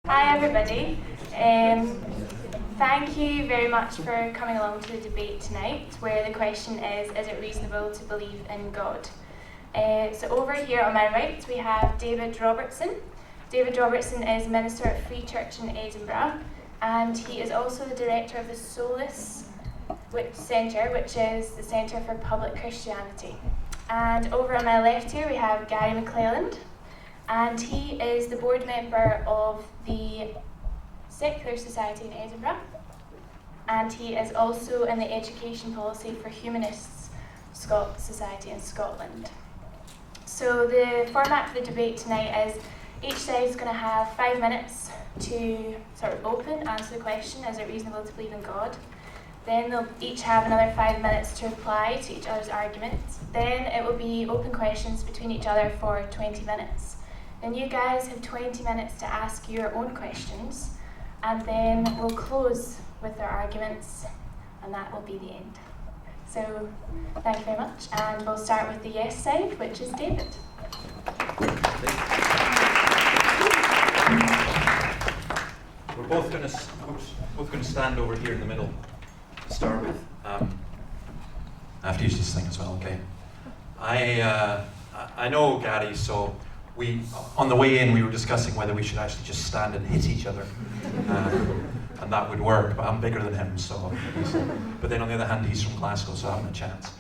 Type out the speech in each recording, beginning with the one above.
Hi everybody. Thank you very much for coming along to the debate tonight, where the question is it reasonable to believe in God? So over here on my right we have David Robertson. David Robertson is Minister at Free Church in Edinburgh, and he is also the Director of the Solus Centre, which is the Centre for Public Christianity. And over on my left here we have Gary McLelland, and he is the board member of the Secular Society in Edinburgh, and he is also in the Education Policy for Humanists Society in Scotland. So the format for the debate tonight is each side is going to have 5 minutes to sort of answer the question, is it reasonable to believe in God? Then they'll each have another 5 minutes to reply to each other's arguments. Then it will be open questions between each other for 20 minutes. Then you guys have 20 minutes to ask your own questions, and then we'll close with our arguments, and that will be the end. So thank you very much, and we'll start with the yes side, which is David. We're both going to stand over here in the middle to start with. I have to use this thing as well, okay? I know Gary, so on the way in we were discussing whether we should actually just stand and hit each other, and that would work, but I'm bigger than him, so. But then on the other hand, he's from Glasgow, so I haven't a chance.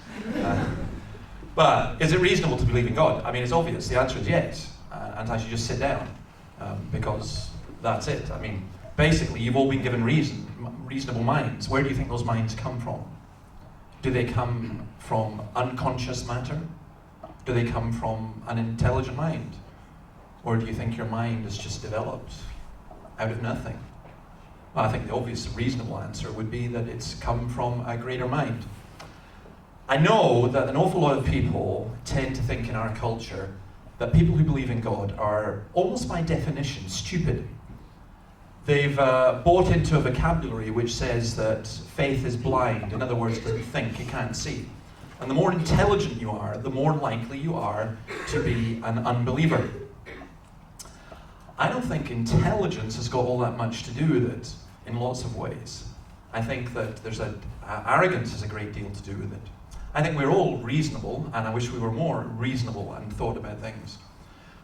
But is it reasonable to believe in God? I mean, it's obvious, the answer is yes, and I should just sit down, because that's it. I mean, basically, you've all been given reasonable minds. Where do you think those minds come from? Do they come from unconscious matter? Do they come from an intelligent mind? Or do you think your mind is just developed out of nothing? Well, I think the obvious reasonable answer would be that it's come from a greater mind. I know that an awful lot of people tend to think in our culture that people who believe in God are almost by definition stupid. They've bought into a vocabulary which says that faith is blind. In other words, it doesn't think, it can't see. And the more intelligent you are, the more likely you are to be an unbeliever. I don't think intelligence has got all that much to do with it in lots of ways. I think that arrogance has a great deal to do with it. I think we're all reasonable, and I wish we were more reasonable and thought about things.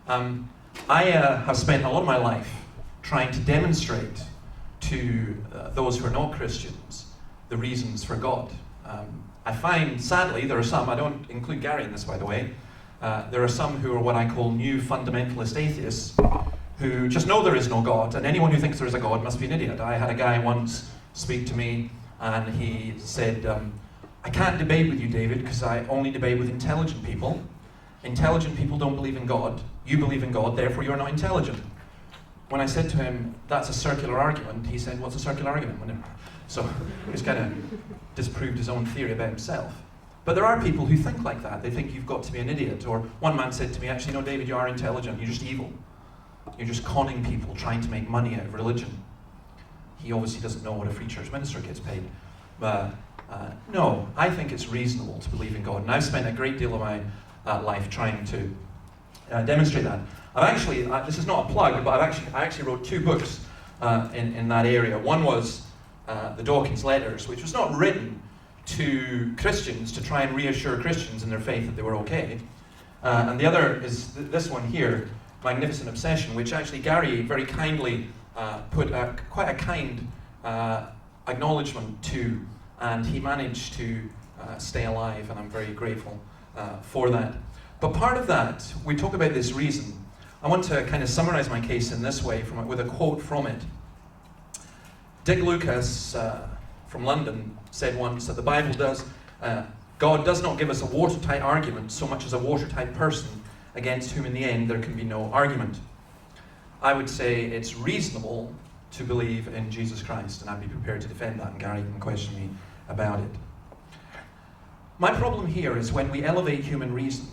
I have spent a lot of my life trying to demonstrate to those who are not Christians the reasons for God. I find, sadly, there are some, I don't include Gary in this by the way, there are some who are what I call new fundamentalist atheists who just know there is no God, and anyone who thinks there is a God must be an idiot. I had a guy once speak to me and he said, I can't debate with you, David, because I only debate with intelligent people. Intelligent people don't believe in God. You believe in God, therefore you're not intelligent. When I said to him, that's a circular argument, he said, what's a circular argument? So he's kind of disproved his own theory about himself. But there are people who think like that. They think you've got to be an idiot. Or one man said to me, actually, no, David, you are intelligent. You're just evil. You're just conning people, trying to make money out of religion. He obviously doesn't know what a free church minister gets paid. But no, I think it's reasonable to believe in God. And I've spent a great deal of my life trying to demonstrate that. I've actually, this is not a plug, but I actually wrote 2 books in that area. One was the Dawkins Letters, which was not written to Christians to try and reassure Christians in their faith that they were okay. And the other is this one here, Magnificent Obsession, which actually Gary very kindly put quite a kind acknowledgement to, and he managed to stay alive, and I'm very grateful for that. But part of that, we talk about this reason. I want to kind of summarize my case in this way with a quote from it. Dick Lucas from London said once that the Bible God does not give us a watertight argument so much as a watertight person against whom in the end there can be no argument. I would say it's reasonable to believe in Jesus Christ, and I'd be prepared to defend that, and Gary can question me about it. My problem here is when we elevate human reason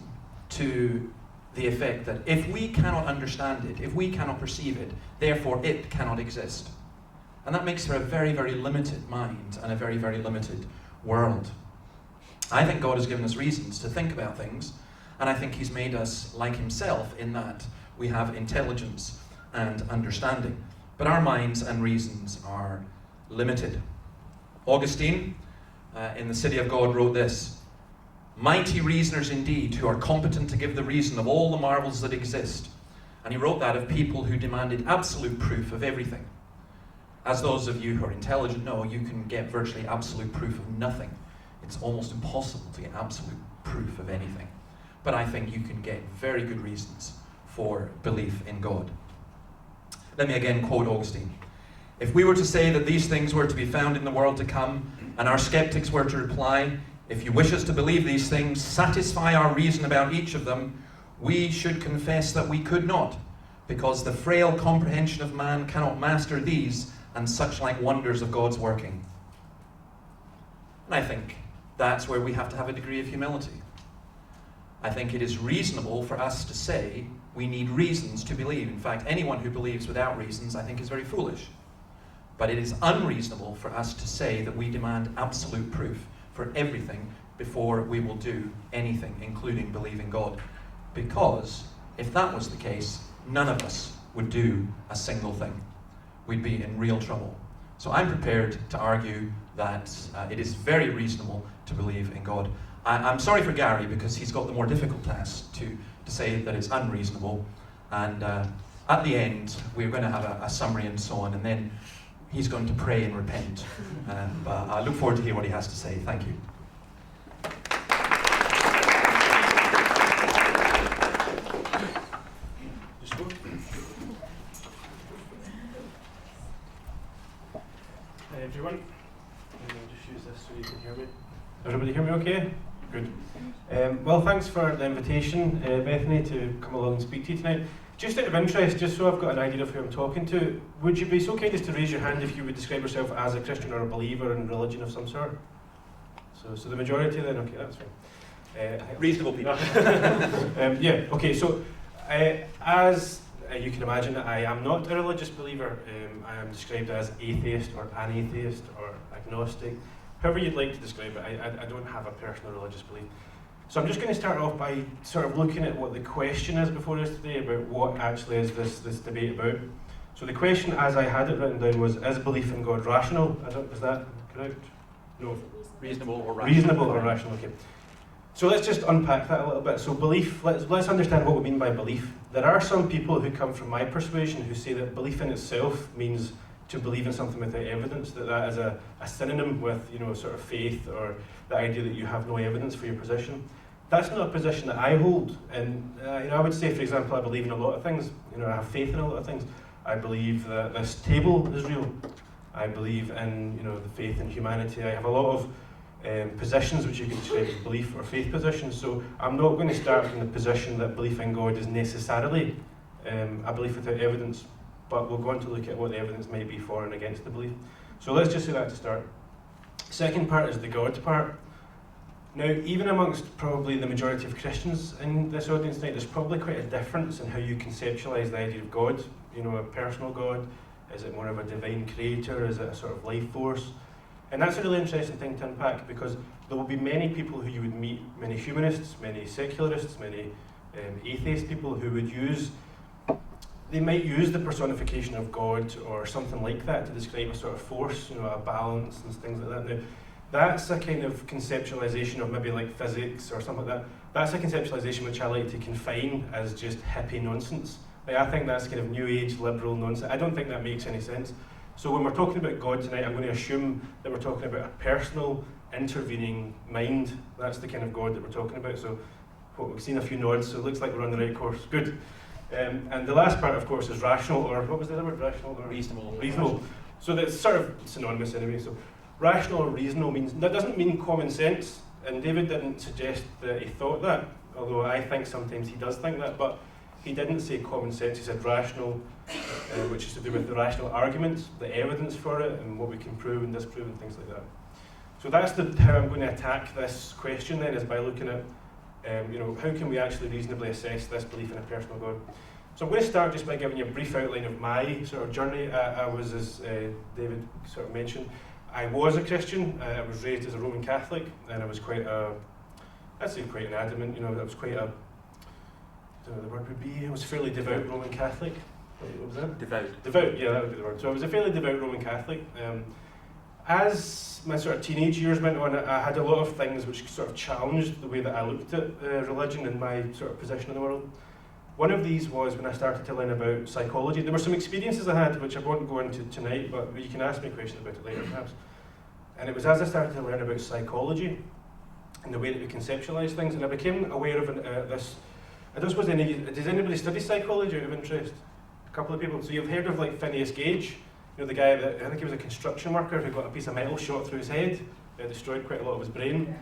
to the effect that if we cannot understand it, if we cannot perceive it, therefore it cannot exist. And that makes for a very, very limited mind and a very, very limited world. I think God has given us reasons to think about things, and I think he's made us like himself in that we have intelligence and understanding. But our minds and reasons are limited. Augustine, in The City of God, wrote this: "Mighty reasoners indeed, who are competent to give the reason of all the marvels that exist." And he wrote that of people who demanded absolute proof of everything. As those of you who are intelligent know, you can get virtually absolute proof of nothing. It's almost impossible to get absolute proof of anything. But I think you can get very good reasons for belief in God. Let me again quote Augustine. "If we were to say that these things were to be found in the world to come, and our skeptics were to reply, 'If you wish us to believe these things, satisfy our reason about each of them,' we should confess that we could not, because the frail comprehension of man cannot master these and such like wonders of God's working." And I think that's where we have to have a degree of humility. I think it is reasonable for us to say we need reasons to believe. In fact, anyone who believes without reasons, I think, is very foolish. But it is unreasonable for us to say that we demand absolute proof for everything before we will do anything, including believe in God. Because if that was the case, none of us would do a single thing. We'd be in real trouble. So I'm prepared to argue that it is very reasonable to believe in God. I'm sorry for Gary, because he's got the more difficult task to say that it's unreasonable. And at the end, we're going to have a summary and so on, and then he's going to pray and repent. But I look forward to hear what he has to say. Thank you. Hi everyone. I'll just use this so you can hear me. Everybody hear me okay? Good. Well, thanks for the invitation, Bethany, to come along and speak to you tonight. Just out of interest, just so I've got an idea of who I'm talking to, would you be so kind as to raise your hand if you would describe yourself as a Christian or a believer in religion of some sort? So the majority then? Okay, that's fine. Reasonable people. Yeah, okay, so as you can imagine, I am not a religious believer. I am described as atheist or anatheist or agnostic, however you'd like to describe it. I don't have a personal religious belief. So I'm just going to start off by sort of looking at what the question is before us today about what actually is this debate about. So the question, as I had it written down, was: is belief in God rational? Is that correct? No. Reasonable or rational? Reasonable or rational, okay. So let's just unpack that a little bit. So belief, let's understand what we mean by belief. There are some people who come from my persuasion who say that belief in itself means to believe in something without evidence, that is a synonym with, sort of faith, or the idea that you have no evidence for your position. That's not a position that I hold. And I would say, for example, I believe in a lot of things. I have faith in a lot of things. I believe that this table is real. I believe in the faith in humanity. I have a lot of positions which you can describe as belief or faith positions. So I'm not going to start from the position that belief in God is necessarily a belief without evidence, but we'll go on to look at what the evidence might be for and against the belief. So let's just say that to start. Second part is the God part. Now, even amongst probably the majority of Christians in this audience tonight, there's probably quite a difference in how you conceptualise the idea of God. A personal God. Is it more of a divine creator? Is it a sort of life force? And that's a really interesting thing to unpack, because there will be many people who you would meet, many humanists, many secularists, many atheist people who would they might use the personification of God or something like that to describe a sort of force, a balance and things like that. Now, that's a kind of conceptualization of maybe like physics or something like that. That's a conceptualization which I like to confine as just hippie nonsense. I think that's kind of new age liberal nonsense. I don't think that makes any sense. So when we're talking about God tonight, I'm going to assume that we're talking about a personal, intervening mind. That's the kind of God that we're talking about. So we've seen a few nods, so it looks like we're on the right course. Good. And the last part, of course, is rational, or what was the other word? Rational or reasonable. Reasonable. So that's sort of synonymous anyway. So rational or reasonable that doesn't mean common sense. And David didn't suggest that he thought that, although I think sometimes he does think that, but he didn't say common sense, he said rational, which is to do with the rational arguments, the evidence for it, and what we can prove and disprove and things like that. So that's how I'm going to attack this question then, is by looking at, how can we actually reasonably assess this belief in a personal God? So I'm going to start just by giving you a brief outline of my sort of journey. I was, as David sort of mentioned, I was a Christian. I was raised as a Roman Catholic, and I was quite an adamant, I was quite I don't know what the word would be, I was fairly devout Roman Catholic. What was that? Devout. Devout, yeah, that would be the word. So I was a fairly devout Roman Catholic. As my sort of teenage years went on, I had a lot of things which sort of challenged the way that I looked at religion and my sort of position in the world. One of these was when I started to learn about psychology. There were some experiences I had, which I won't go into tonight, but you can ask me questions about it later perhaps. And it was as I started to learn about psychology and the way that we conceptualise things, and I became aware of this. I don't suppose does anybody study psychology out of interest? A couple of people. So you've heard of like Phineas Gage, you know, the guy that, I think he was a construction worker who got a piece of metal shot through his head, destroyed quite a lot of his brain.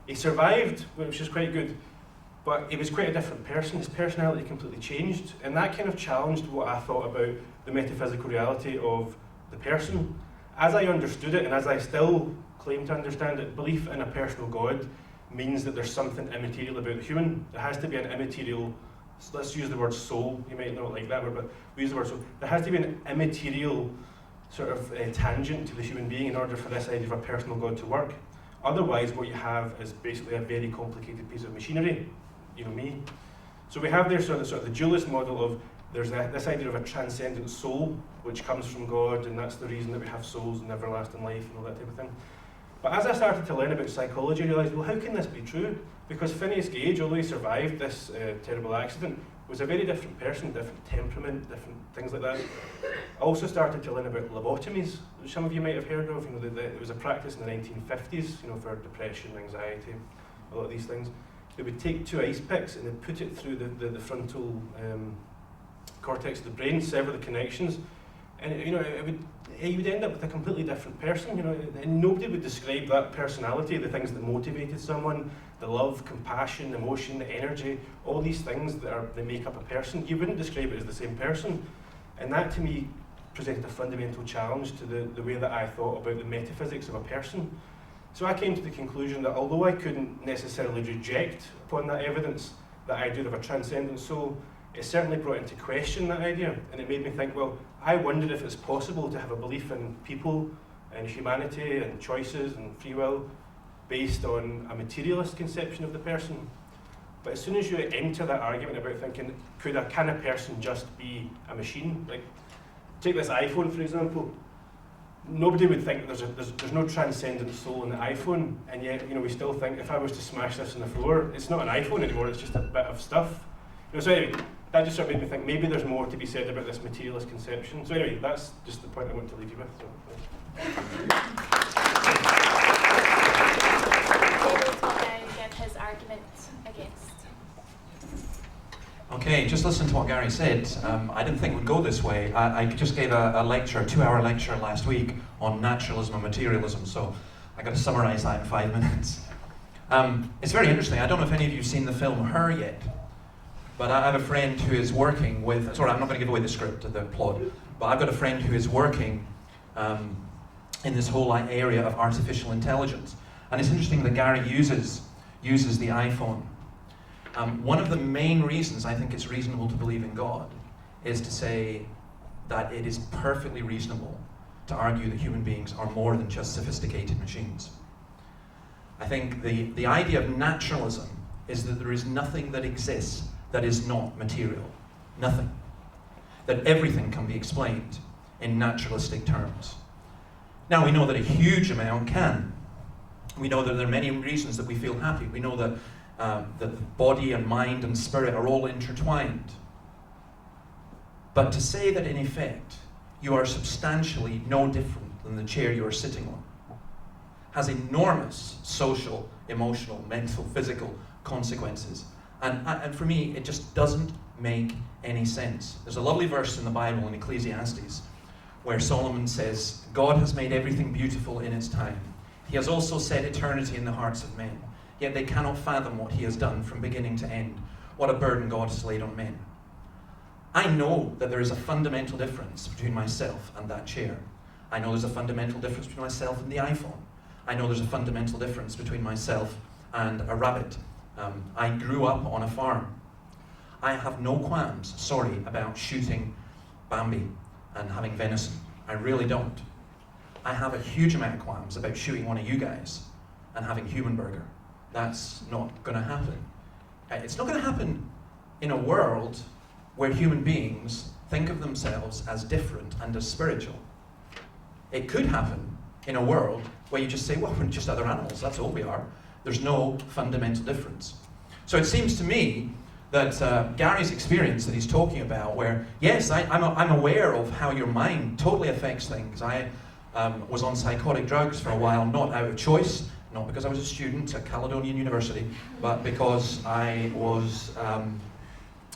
He survived, which is quite good, but he was quite a different person. His personality completely changed, and that kind of challenged what I thought about the metaphysical reality of the person. As I understood it, and as I still claim to understand it, belief in a personal God means that there's something immaterial about the human. There has to be an immaterial, let's use the word soul, you might not like that word, but we use the word soul. There has to be an immaterial sort of tangent to the human being in order for this idea of a personal God to work. Otherwise, what you have is basically a very complicated piece of machinery, you know me. So we have there sort of the dualist model of there's this idea of a transcendent soul, which comes from God, and that's the reason that we have souls and everlasting life and all that type of thing. But as I started to learn about psychology, I realised, well, how can this be true? Because Phineas Gage, although he survived this terrible accident, was a very different person, different temperament, different things like that. I also started to learn about lobotomies, which some of you might have heard of. You know, it was a practice in the 1950s, you know, for depression, anxiety, a lot of these things. They would take 2 ice picks and they'd put it through the frontal cortex of the brain, sever the connections, and you know, you would end up with a completely different person. You know, and nobody would describe that personality, the things that motivated someone, the love, compassion, emotion, the energy, all these things that make up a person. You wouldn't describe it as the same person, and that to me presented a fundamental challenge to the way that I thought about the metaphysics of a person. So I came to the conclusion that although I couldn't necessarily reject upon that evidence the idea of a transcendent soul, it certainly brought into question that idea, and it made me think, well, I wondered if it's possible to have a belief in people and humanity and choices and free will based on a materialist conception of the person. But as soon as you enter that argument about thinking, can a person just be a machine? Like, take this iPhone, for example. Nobody would think there's no transcendent soul in the iPhone, and yet, you know, we still think if I was to smash this on the floor, it's not an iPhone anymore, it's just a bit of stuff. You know, so anyway, that just sort of made me think maybe there's more to be said about this materialist conception. So anyway, that's just the point I want to leave you with. So, Give his argument against. Okay, just listen to what Gary said. I didn't think it would go this way. I just gave a lecture, a 2-hour lecture last week on naturalism and materialism, so I got to summarise that in 5 minutes. It's very interesting. I don't know if any of you have seen the film Her yet, but I have a friend who is working with, sorry, I'm not going to give away the script, the plot, but I've got a friend who is working in this whole area of artificial intelligence. And it's interesting that Gary uses the iPhone. One of the main reasons I think it's reasonable to believe in God is to say that it is perfectly reasonable to argue that human beings are more than just sophisticated machines. I think the idea of naturalism is that there is nothing that exists that is not material. Nothing. That everything can be explained in naturalistic terms. Now we know that a huge amount can. We know that there are many reasons that we feel happy. We know that the body and mind and spirit are all intertwined. But to say that in effect you are substantially no different than the chair you are sitting on has enormous social, emotional, mental, physical consequences. And for me, it just doesn't make any sense. There's a lovely verse in the Bible in Ecclesiastes where Solomon says, God has made everything beautiful in its time. He has also set eternity in the hearts of men, yet they cannot fathom what he has done from beginning to end. What a burden God has laid on men. I know that there is a fundamental difference between myself and that chair. I know there's a fundamental difference between myself and the iPhone. I know there's a fundamental difference between myself and a rabbit. I grew up on a farm. I have no qualms, sorry, about shooting Bambi and having venison. I really don't. I have a huge amount of qualms about shooting one of you guys and having human burger. That's not going to happen. It's not going to happen in a world where human beings think of themselves as different and as spiritual. It could happen in a world where you just say, well, we're just other animals, that's all we are. There's no fundamental difference. So it seems to me that Gary's experience that he's talking about, where, yes, I'm aware of how your mind totally affects things. I was on psychotic drugs for a while, not out of choice, not because I was a student at Caledonian University, but because I was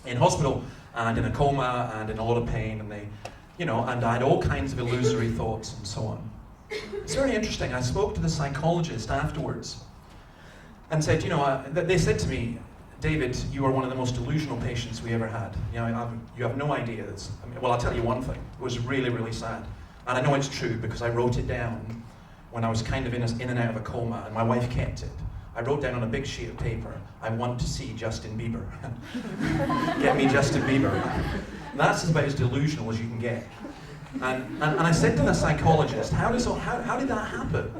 in hospital and in a coma and in a lot of pain, and and I had all kinds of illusory thoughts and so on. It's very interesting. I spoke to the psychologist afterwards and said, they said to me, David, you are one of the most delusional patients we ever had. You have no idea. Well, I'll tell you one thing. It was really, really sad. And I know it's true because I wrote it down when I was kind of in and out of a coma, and my wife kept it. I wrote down on a big sheet of paper, I want to see Justin Bieber. Get me Justin Bieber. That's about as delusional as you can get. And I said to the psychologist, how did that happen?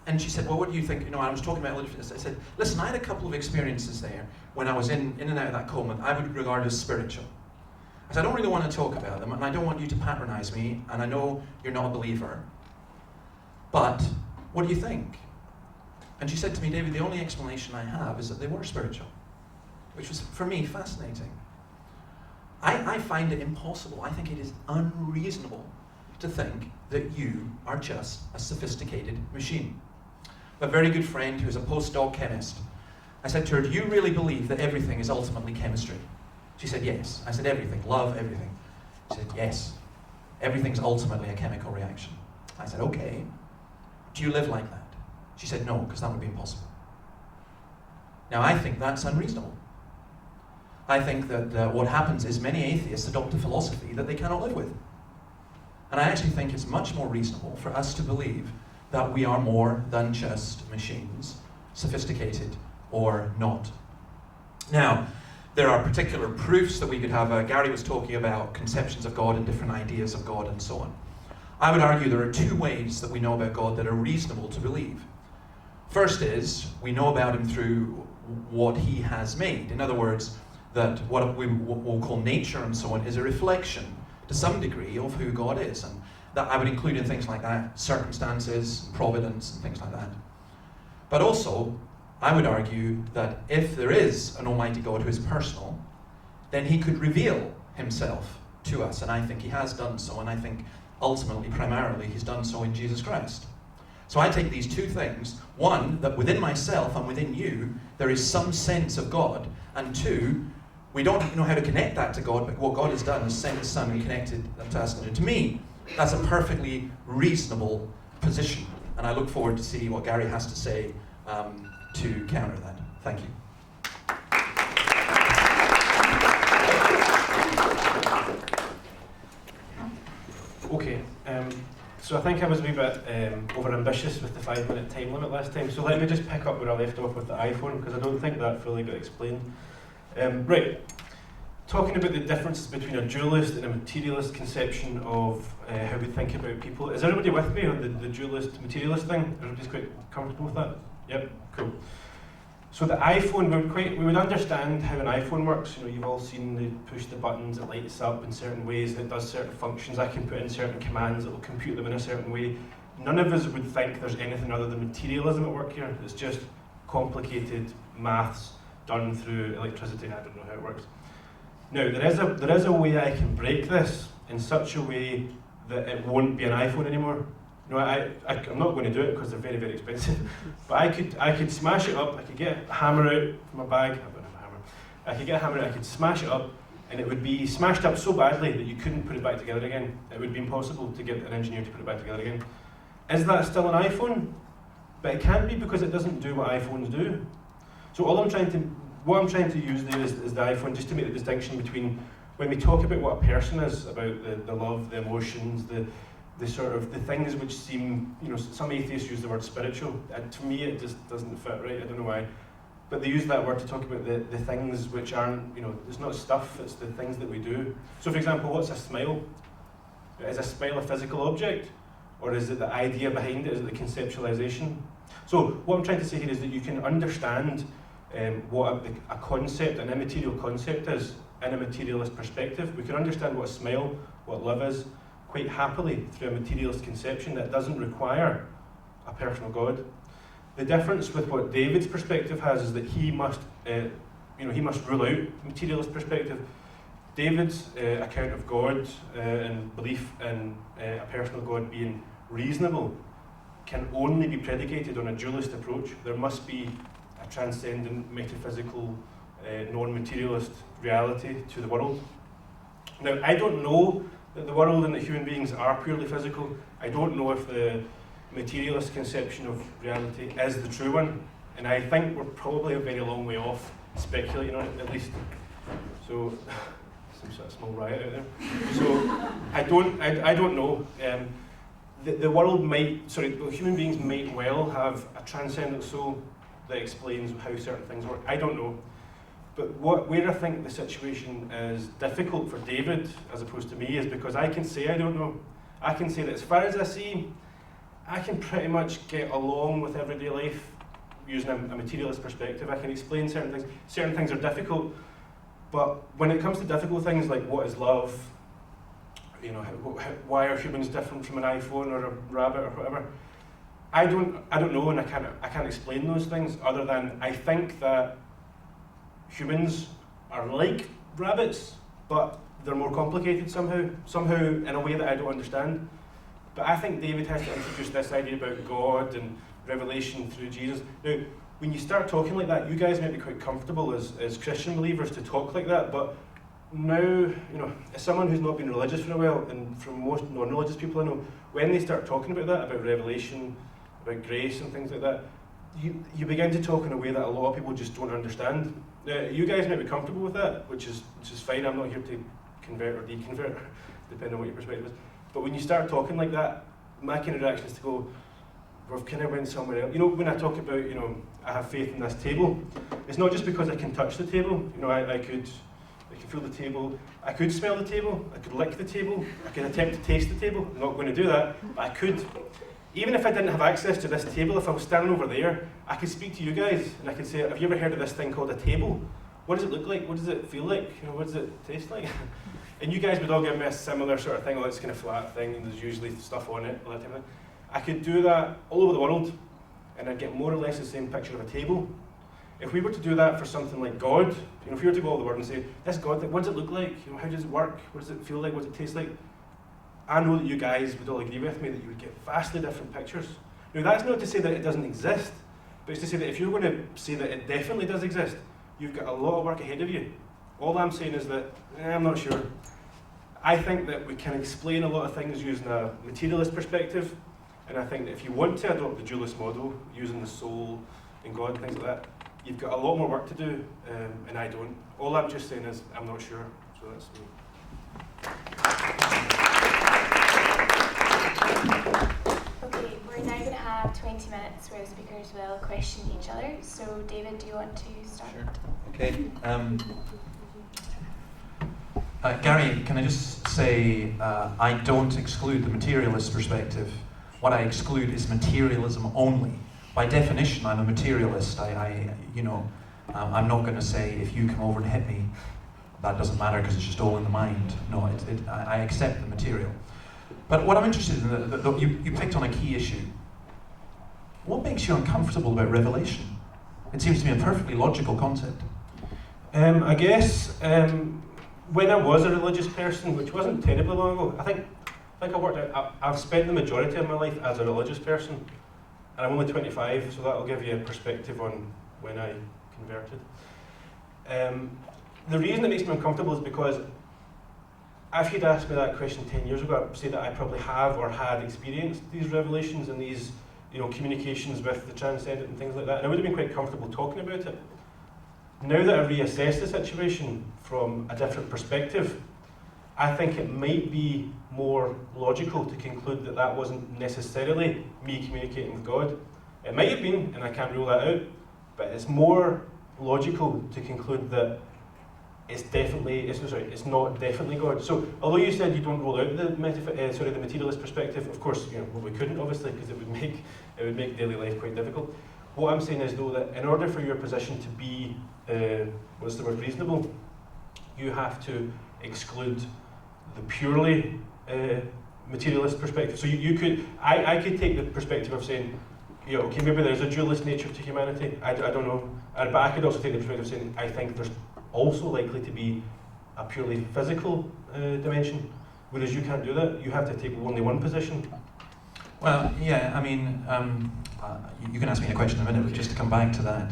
And she said, well, what do you think? I was talking about literature. I said, listen, I had a couple of experiences there when I was in and out of that coma I would regard as spiritual. I said, I don't really want to talk about them, and I don't want you to patronize me, and I know you're not a believer, but what do you think? And she said to me, David, the only explanation I have is that they were spiritual, which was, for me, fascinating. I find it impossible. I think it is unreasonable to think that you are just a sophisticated machine. A very good friend who's a postdoc chemist, I said to her, do you really believe that everything is ultimately chemistry? She said, yes. I said, everything, love, everything. She said, yes. Everything's ultimately a chemical reaction. I said, okay. Do you live like that? She said, no, because that would be impossible. Now, I think that's unreasonable. I think that what happens is many atheists adopt a philosophy that they cannot live with. And I actually think it's much more reasonable for us to believe that we are more than just machines, sophisticated or not. Now, there are particular proofs that we could have. Gary was talking about conceptions of God and different ideas of God and so on. I would argue there are two ways that we know about God that are reasonable to believe. First is, we know about him through what he has made. In other words, that what we'll call nature and so on is a reflection to some degree of who God is. And that I would include in things like that, circumstances, providence, and things like that. But also, I would argue that if there is an Almighty God who is personal, then he could reveal himself to us, and I think he has done so, and I think ultimately, primarily, he's done so in Jesus Christ. So I take these two things, one, that within myself and within you, there is some sense of God, and two, we don't know how to connect that to God, but what God has done is sent his Son and connected them to us. And to me, that's a perfectly reasonable position, and I look forward to see what Gary has to say to counter that. Thank you. Okay, so I think I was a wee bit over-ambitious with the 5-minute time limit last time, so let me just pick up where I left off with the iPhone, because I don't think that fully got explained. Right, talking about the differences between a dualist and a materialist conception of how we think about people. Is everybody with me on the dualist-materialist thing? Everybody's quite comfortable with that? Yep, cool. So the iPhone, we would understand how an iPhone works. You've all seen the push the buttons, it lights up in certain ways, it does certain functions. I can put in certain commands, it will compute them in a certain way. None of us would think there's anything other than materialism at work here. It's just complicated maths done through electricity. I don't know how it works. Now, there is a way I can break this in such a way that it won't be an iPhone anymore. I'm not going to do it because they're very, very expensive. But I could smash it up. I could get a hammer out from my bag. I don't have a hammer. I could get a hammer out. I could smash it up, and it would be smashed up so badly that you couldn't put it back together again. It would be impossible to get an engineer to put it back together again. Is that still an iPhone? But it can't be, because it doesn't do what iPhones do. So what I'm trying to use there is the iPhone, just to make the distinction between when we talk about what a person is, about the love, the emotions, the sort of the things which seem, some atheists use the word spiritual, and to me it just doesn't fit right. I don't know why, but they use that word to talk about the things which aren't, it's not stuff, it's the things that we do. So for example, what's a smile? Is a smile a physical object, or is it the idea behind it? Is it the conceptualization? So what I'm trying to say here is that you can understand what a concept, an immaterial concept is in a materialist perspective. We can understand what a smile, what love is, quite happily through a materialist conception that doesn't require a personal God. The difference with what David's perspective has is that he must rule out materialist perspective. David's account of God and belief in a personal God being reasonable can only be predicated on a dualist approach. There must be a transcendent, metaphysical, non-materialist reality to the world. Now, I don't know that the world and that human beings are purely physical. I don't know if the materialist conception of reality is the true one, and I think we're probably a very long way off speculating on it, at least. So, some sort of small riot out there. So, I don't know. The world human beings might well have a transcendent soul that explains how certain things work. I don't know. But where I think the situation is difficult for David as opposed to me is because I can say I don't know. I can say that as far as I see, I can pretty much get along with everyday life using a materialist perspective. I can explain certain things. Certain things are difficult, but when it comes to difficult things like what is love, why are humans different from an iPhone or a rabbit or whatever, I don't know, and I can't explain those things other than I think that humans are like rabbits, but they're more complicated somehow in a way that I don't understand. But I think David has to introduce this idea about God and revelation through Jesus. Now, when you start talking like that, you guys might be quite comfortable as Christian believers to talk like that, but now, as someone who's not been religious for a while, and from most non-religious people I know, when they start talking about that, about revelation, about grace and things like that, you begin to talk in a way that a lot of people just don't understand. You guys might be comfortable with that, which is fine. I'm not here to convert or deconvert, depending on what your perspective is. But when you start talking like that, my kind of reaction is to go, we've kind of went somewhere else. When I talk about, I have faith in this table, it's not just because I can touch the table. I could feel the table, I could smell the table, I could lick the table, I could attempt to taste the table. I'm not going to do that, but I could. Even if I didn't have access to this table, if I was standing over there, I could speak to you guys and I could say, have you ever heard of this thing called a table? What does it look like? What does it feel like? What does it taste like? And you guys would all give me a similar sort of thing, it's kind of flat thing, and there's usually stuff on it, all that type of thing. I could do that all over the world, and I'd get more or less the same picture of a table. If we were to do that for something like God, if we were to go all over the world and say, this God, what does it look like? How does it work? What does it feel like? What does it taste like? I know that you guys would all agree with me that you would get vastly different pictures. Now, that's not to say that it doesn't exist, but it's to say that if you're going to say that it definitely does exist, you've got a lot of work ahead of you. All I'm saying is that, I'm not sure. I think that we can explain a lot of things using a materialist perspective, and I think that if you want to adopt the dualist model, using the soul and God and things like that, you've got a lot more work to do, and I don't. All I'm just saying is, I'm not sure, so that's me. Okay, we're now going to have 20 minutes where the speakers will question each other. So, David, do you want to start? Sure. Okay. Gary, can I just say, I don't exclude the materialist perspective. What I exclude is materialism only. By definition, I'm a materialist. I'm not going to say, if you come over and hit me, that doesn't matter because it's just all in the mind. No, I accept the material. But what I'm interested in, you picked on a key issue. What makes you uncomfortable about revelation? It seems to me a perfectly logical concept. I guess when I was a religious person, which wasn't terribly long ago, I think I worked out, I've spent the majority of my life as a religious person, and I'm only 25, so that'll give you a perspective on when I converted. The reason it makes me uncomfortable is because if you'd asked me that question 10 years ago, I'd say that I probably have or had experienced these revelations and these communications with the transcendent and things like that, and I would have been quite comfortable talking about it. Now that I reassess the situation from a different perspective, I think it might be more logical to conclude that that wasn't necessarily me communicating with God. It might have been, and I can't rule that out, but it's more logical to conclude that it's not definitely God. So, although you said you don't rule out the materialist perspective, of course, we couldn't obviously, because it would make daily life quite difficult. What I'm saying is, though, that in order for your position to be, what's the word, reasonable, you have to exclude the purely materialist perspective. So you could, I could take the perspective of saying, okay, maybe there's a dualist nature to humanity, I don't know, but I could also take the perspective of saying, I think there's also likely to be a purely physical dimension, whereas you can't do that. You have to take only one position. Well, yeah, I mean, you can ask me a question in a minute, but just to come back to that,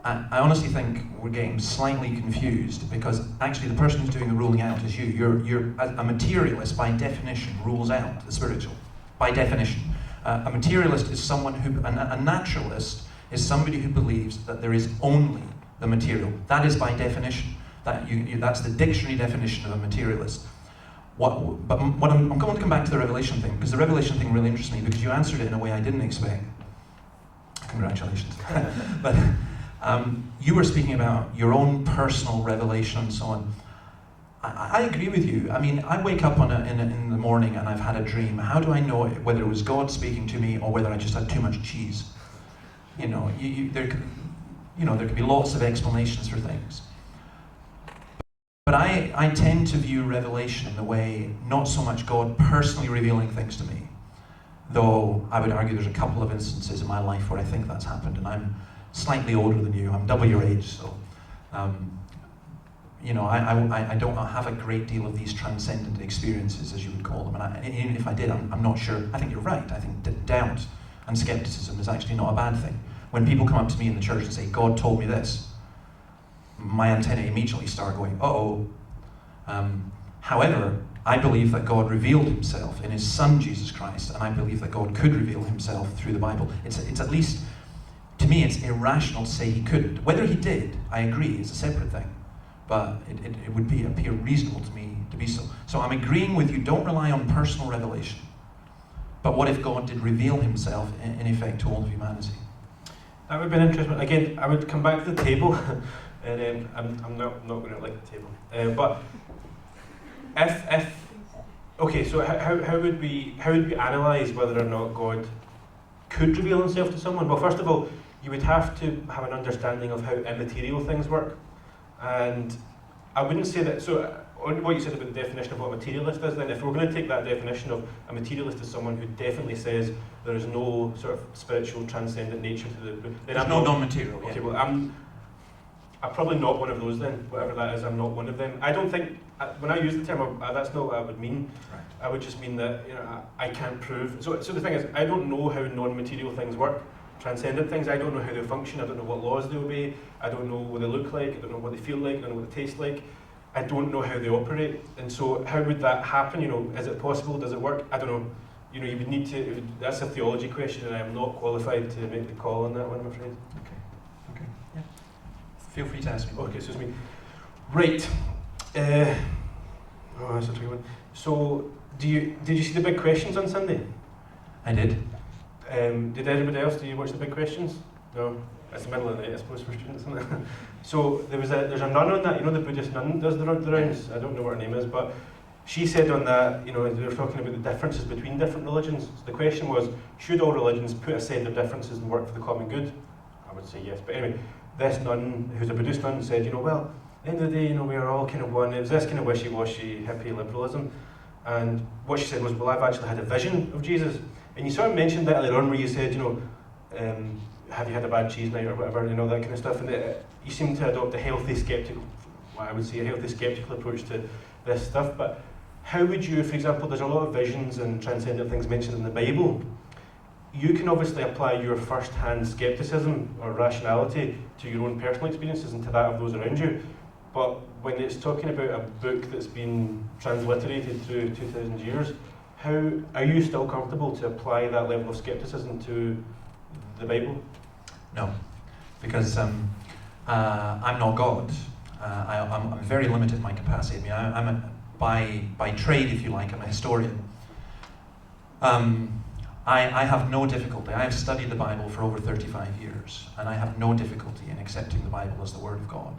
I honestly think we're getting slightly confused, because actually the person who's doing the ruling out is you. You're a materialist by definition rules out the spiritual, by definition. A materialist is someone who, a naturalist is somebody who believes that there is only the material. That is by definition. That's the dictionary definition of a materialist. But I'm going to come back to the Revelation thing, because the Revelation thing really interests me, because you answered it in a way I didn't expect. Congratulations. But you were speaking about your own personal revelation and so on. I agree with you. I mean, I wake up in the morning and I've had a dream. How do I know whether it was God speaking to me or whether I just had too much cheese? There can be lots of explanations for things. But I tend to view Revelation in the way, not so much God personally revealing things to me, though I would argue there's a couple of instances in my life where I think that's happened, and I'm slightly older than you. I'm double your age, so I don't have a great deal of these transcendent experiences, as you would call them, and even if I did, I'm not sure. I think you're right. I think doubt and skepticism is actually not a bad thing. When people come up to me in the church and say, God told me this, my antennae immediately start going, uh-oh. However, I believe that God revealed himself in his Son, Jesus Christ, and I believe that God could reveal himself through the Bible. It's at least, to me, it's irrational to say he couldn't. Whether he did, I agree, is a separate thing. But it would appear reasonable to me to be so. So I'm agreeing with you, don't rely on personal revelation. But what if God did reveal himself, in effect, to all of humanity? That would be an interesting. Again, I would come back to the table. And I'm not going to like the table. But okay, so how would we analyse whether or not God could reveal himself to someone? Well, first of all, you would have to have an understanding of how immaterial things work. And I wouldn't say that, so on what you said about the definition of what a materialist is, then if we're going to take that definition of a materialist as someone who definitely says there is no sort of spiritual transcendent nature to the... Then There's no non-material. Okay, well, I'm probably not one of those then, whatever that is, I'm not one of them. I don't think, when I use the term, that's not what I would mean. Right. I would just mean that I can't prove. So the thing is, I don't know how non-material things work. Transcendent things, I don't know how they function, I don't know what laws they obey, I don't know what they look like, I don't know what they feel like, I don't know what they taste like. I don't know how they operate. And so how would that happen? Is it possible? Does it work? I don't know. You would need to, that's a theology question, and I am not qualified to make the call on that one, I'm afraid. Okay. Yeah. Feel free to ask me. Okay, so it's me. Right. That's a tricky one. So, did you see the big questions on Sunday? I did. Did everybody else? Do you watch the big questions? No. It's the middle of the night, I suppose, for students, isn't it? So there's a nun on that. The Buddhist nun does the rounds. I don't know what her name is, but she said on that, they were talking about the differences between different religions. So the question was, should all religions put aside their differences and work for the common good? I would say yes. But anyway, this nun, who's a Buddhist nun, said, well, at the end of the day, we are all kind of one. It was this kind of wishy-washy hippie liberalism. And what she said was, well, I've actually had a vision of Jesus. And you sort of mentioned that earlier on where you said, have you had a bad cheese night or whatever, that kind of stuff. And you seem to adopt a healthy skeptical approach to this stuff. But how would you, for example, there's a lot of visions and transcendent things mentioned in the Bible. You can obviously apply your first-hand skepticism or rationality to your own personal experiences and to that of those around you. But when it's talking about a book that's been transliterated through 2,000 years, how are you still comfortable to apply that level of skepticism to the Bible? No, because I'm not God. I'm very limited in my capacity. I mean, by trade, if you like, I'm a historian. I have no difficulty. I have studied the Bible for over 35 years, and I have no difficulty in accepting the Bible as the Word of God.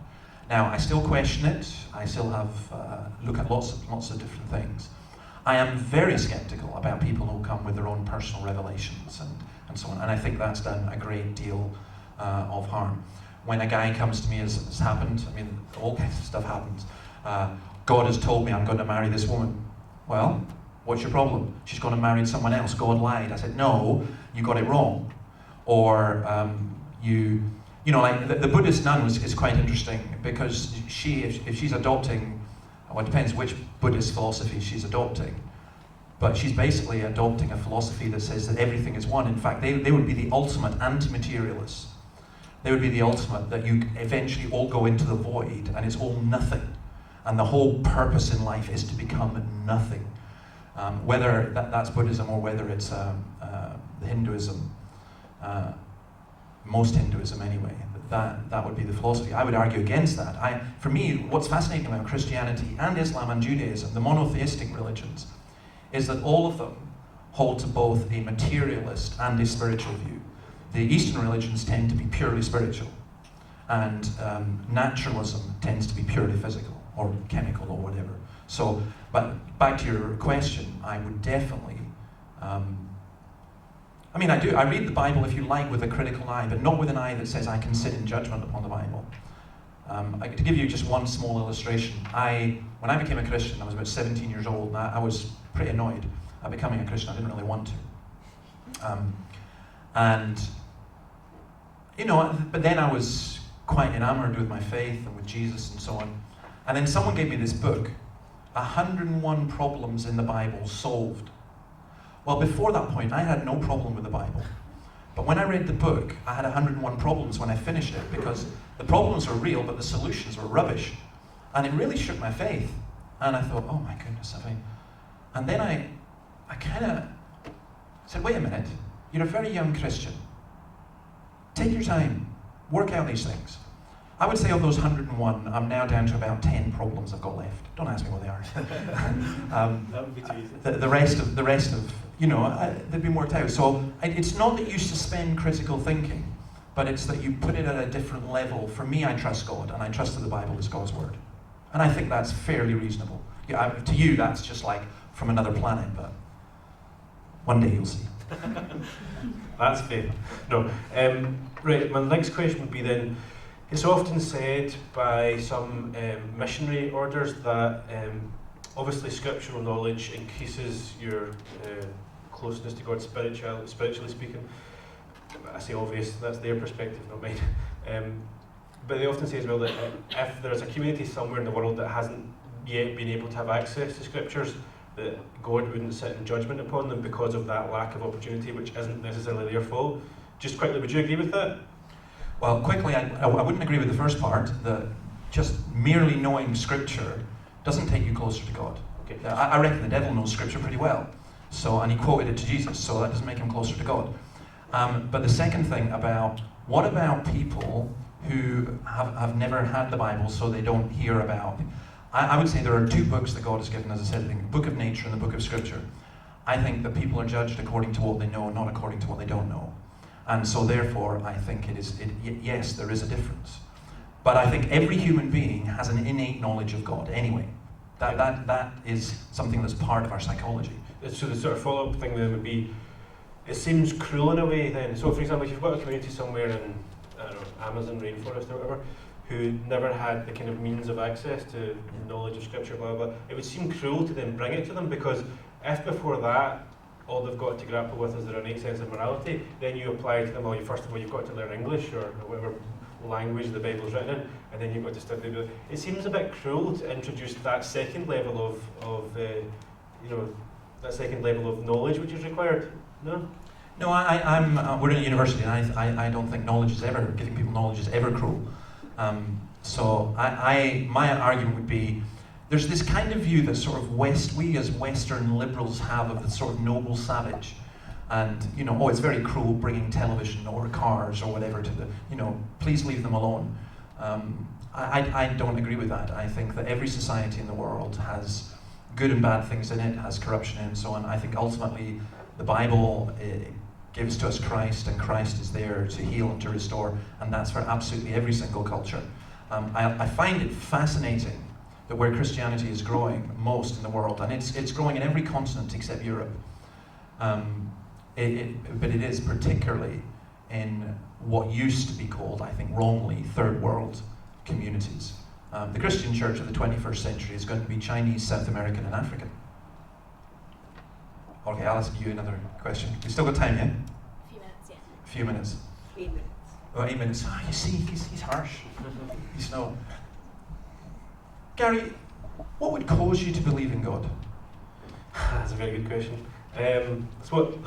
Now, I still question it. I still have look at lots of different things. I am very skeptical about people who come with their own personal revelations and so on, and I think that's done a great deal of harm. When a guy comes to me, as has happened, I mean, all kinds of stuff happens. God has told me I'm going to marry this woman. Well, what's your problem? She's going to marry someone else. God lied. I said, no, you got it wrong. Or like the Buddhist nun is quite interesting, because if she's adopting, well, it depends which Buddhist philosophy she's adopting, but she's basically adopting a philosophy that says that everything is one. In fact, they would be the ultimate anti-materialists. They would be the ultimate, that you eventually all go into the void and it's all nothing. And the whole purpose in life is to become nothing. Whether that's Buddhism or whether it's Hinduism, most Hinduism anyway, that would be the philosophy. I would argue against that. For me, what's fascinating about Christianity and Islam and Judaism, the monotheistic religions, is that all of them hold to both a materialist and a spiritual view. The Eastern religions tend to be purely spiritual, and naturalism tends to be purely physical or chemical or whatever. So, but back to your question, I would definitely, I read the Bible, if you like, with a critical eye, but not with an eye that says I can sit in judgment upon the Bible. To give you just one small illustration, when I became a Christian, I was about 17 years old, and I was pretty annoyed at becoming a Christian. I didn't really want to. But then I was quite enamored with my faith and with Jesus and so on. And then someone gave me this book, 101 Problems in the Bible Solved. Well, before that point, I had no problem with the Bible. But when I read the book, I had 101 problems when I finished it, because the problems were real, but the solutions were rubbish. And it really shook my faith. And I thought, oh my goodness, and then I kind of said, wait a minute, you're a very young Christian. Take your time, work out these things. I would say of those 101, I'm now down to about 10 problems I've got left. Don't ask me what they are. That would be too easy. The rest of, they've been worked out. So it's not that you suspend critical thinking, but it's that you put it at a different level. For me, I trust God, and I trust that the Bible is God's word. And I think that's fairly reasonable. To you, that's just like from another planet, but one day you'll see. That's fair. No. Right, my next question would be then, it's often said by some missionary orders that obviously scriptural knowledge increases your closeness to God spiritually speaking. I say obvious, that's their perspective, not mine. But they often say as well that if there's a community somewhere in the world that hasn't yet been able to have access to scriptures, that God wouldn't sit in judgment upon them because of that lack of opportunity, which isn't necessarily their fault. Just quickly, would you agree with that? Well, quickly, I wouldn't agree with the first part, that just merely knowing Scripture doesn't take you closer to God. Okay. I reckon the devil knows Scripture pretty well, and he quoted it to Jesus, so that doesn't make him closer to God. But the second thing what about people who have never had the Bible, so they don't hear about? I would say there are two books that God has given, as I said, the Book of Nature and the Book of Scripture. I think that people are judged according to what they know, not according to what they don't know. And so therefore, I think yes, there is a difference. But I think every human being has an innate knowledge of God anyway. That is something that's part of our psychology. So the sort of follow-up thing then would be, it seems cruel in a way then. So for example, if you've got a community somewhere in, I don't know, Amazon rainforest or whatever, who never had the kind of means of access to knowledge of scripture, blah, blah, blah, it would seem cruel to then bring it to them, because if before that all they've got to grapple with is their innate sense of morality, then you apply to them, well, first of all, you've got to learn English or whatever language the Bible's written in, and then you've got to study the Bible. It seems a bit cruel to introduce that second level of that second level of knowledge which is required. No? No, we're in a university, and I don't think giving people knowledge is ever cruel. So my argument would be, there's this kind of view that sort of we as Western liberals have of the sort of noble savage, and it's very cruel bringing television or cars or whatever to please leave them alone. I don't agree with that. I think that every society in the world has good and bad things in it, has corruption in it and so on. I think ultimately the Bible gives to us Christ, and Christ is there to heal and to restore, and that's for absolutely every single culture. I find it fascinating that where Christianity is growing most in the world, and it's growing in every continent except Europe, but it is particularly in what used to be called, I think wrongly, third world communities. The Christian church of the 21st century is going to be Chinese, South American and African. Okay, I'll ask you another question. We still got time, yeah? A few minutes, yeah. A few minutes. 8 minutes. Oh, 8 minutes. You see, he's harsh. He's no. Gary, what would cause you to believe in God? That's a very good question. They're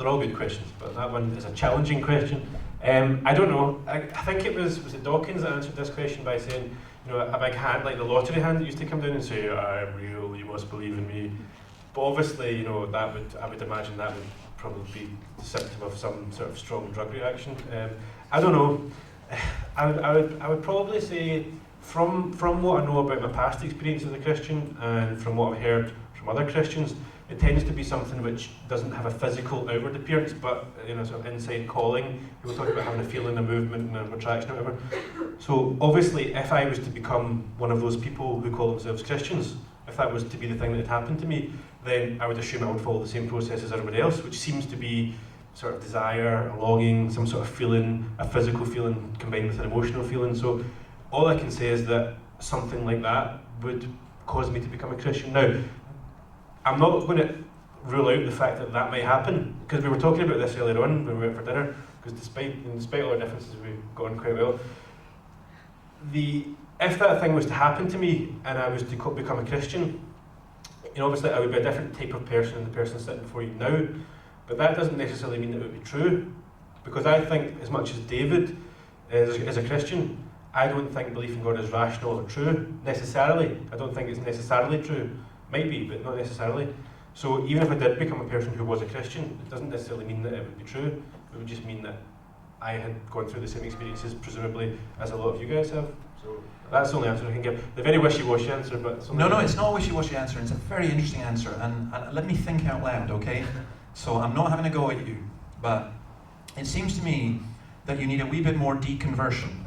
all good questions, but that one is a challenging question. I don't know. I think it was it Dawkins that answered this question by saying, a big hand, like the lottery hand that used to come down and say, "I am real, you must believe in me." But obviously, I would imagine that would probably be a symptom of some sort of strong drug reaction. I don't know. I would probably say, from what I know about my past experience as a Christian and from what I've heard from other Christians, it tends to be something which doesn't have a physical outward appearance, but sort of inside calling. People talk about having a feeling, a movement, and an attraction, or whatever. So obviously, if I was to become one of those people who call themselves Christians, if that was to be the thing that had happened to me, then I would assume I would follow the same process as everybody else, which seems to be sort of desire, a longing, some sort of feeling, a physical feeling combined with an emotional feeling. So all I can say is that something like that would cause me to become a Christian. Now, I'm not going to rule out the fact that that might happen, because we were talking about this earlier on when we went for dinner, because despite all our differences, we've got on quite well. If that thing was to happen to me and I was to become a Christian, obviously I would be a different type of person than the person sitting before you now, but that doesn't necessarily mean that it would be true, because I think as much as David is a Christian, I don't think belief in God is rational or true, necessarily. I don't think it's necessarily true. Might be, but not necessarily. So even if I did become a person who was a Christian, it doesn't necessarily mean that it would be true. It would just mean that I had gone through the same experiences, presumably, as a lot of you guys have. So that's the only answer I can give. The very wishy-washy answer, but... No, it's not a wishy-washy answer. It's a very interesting answer. And let me think out loud, okay? So I'm not having a go at you, but it seems to me that you need a wee bit more deconversion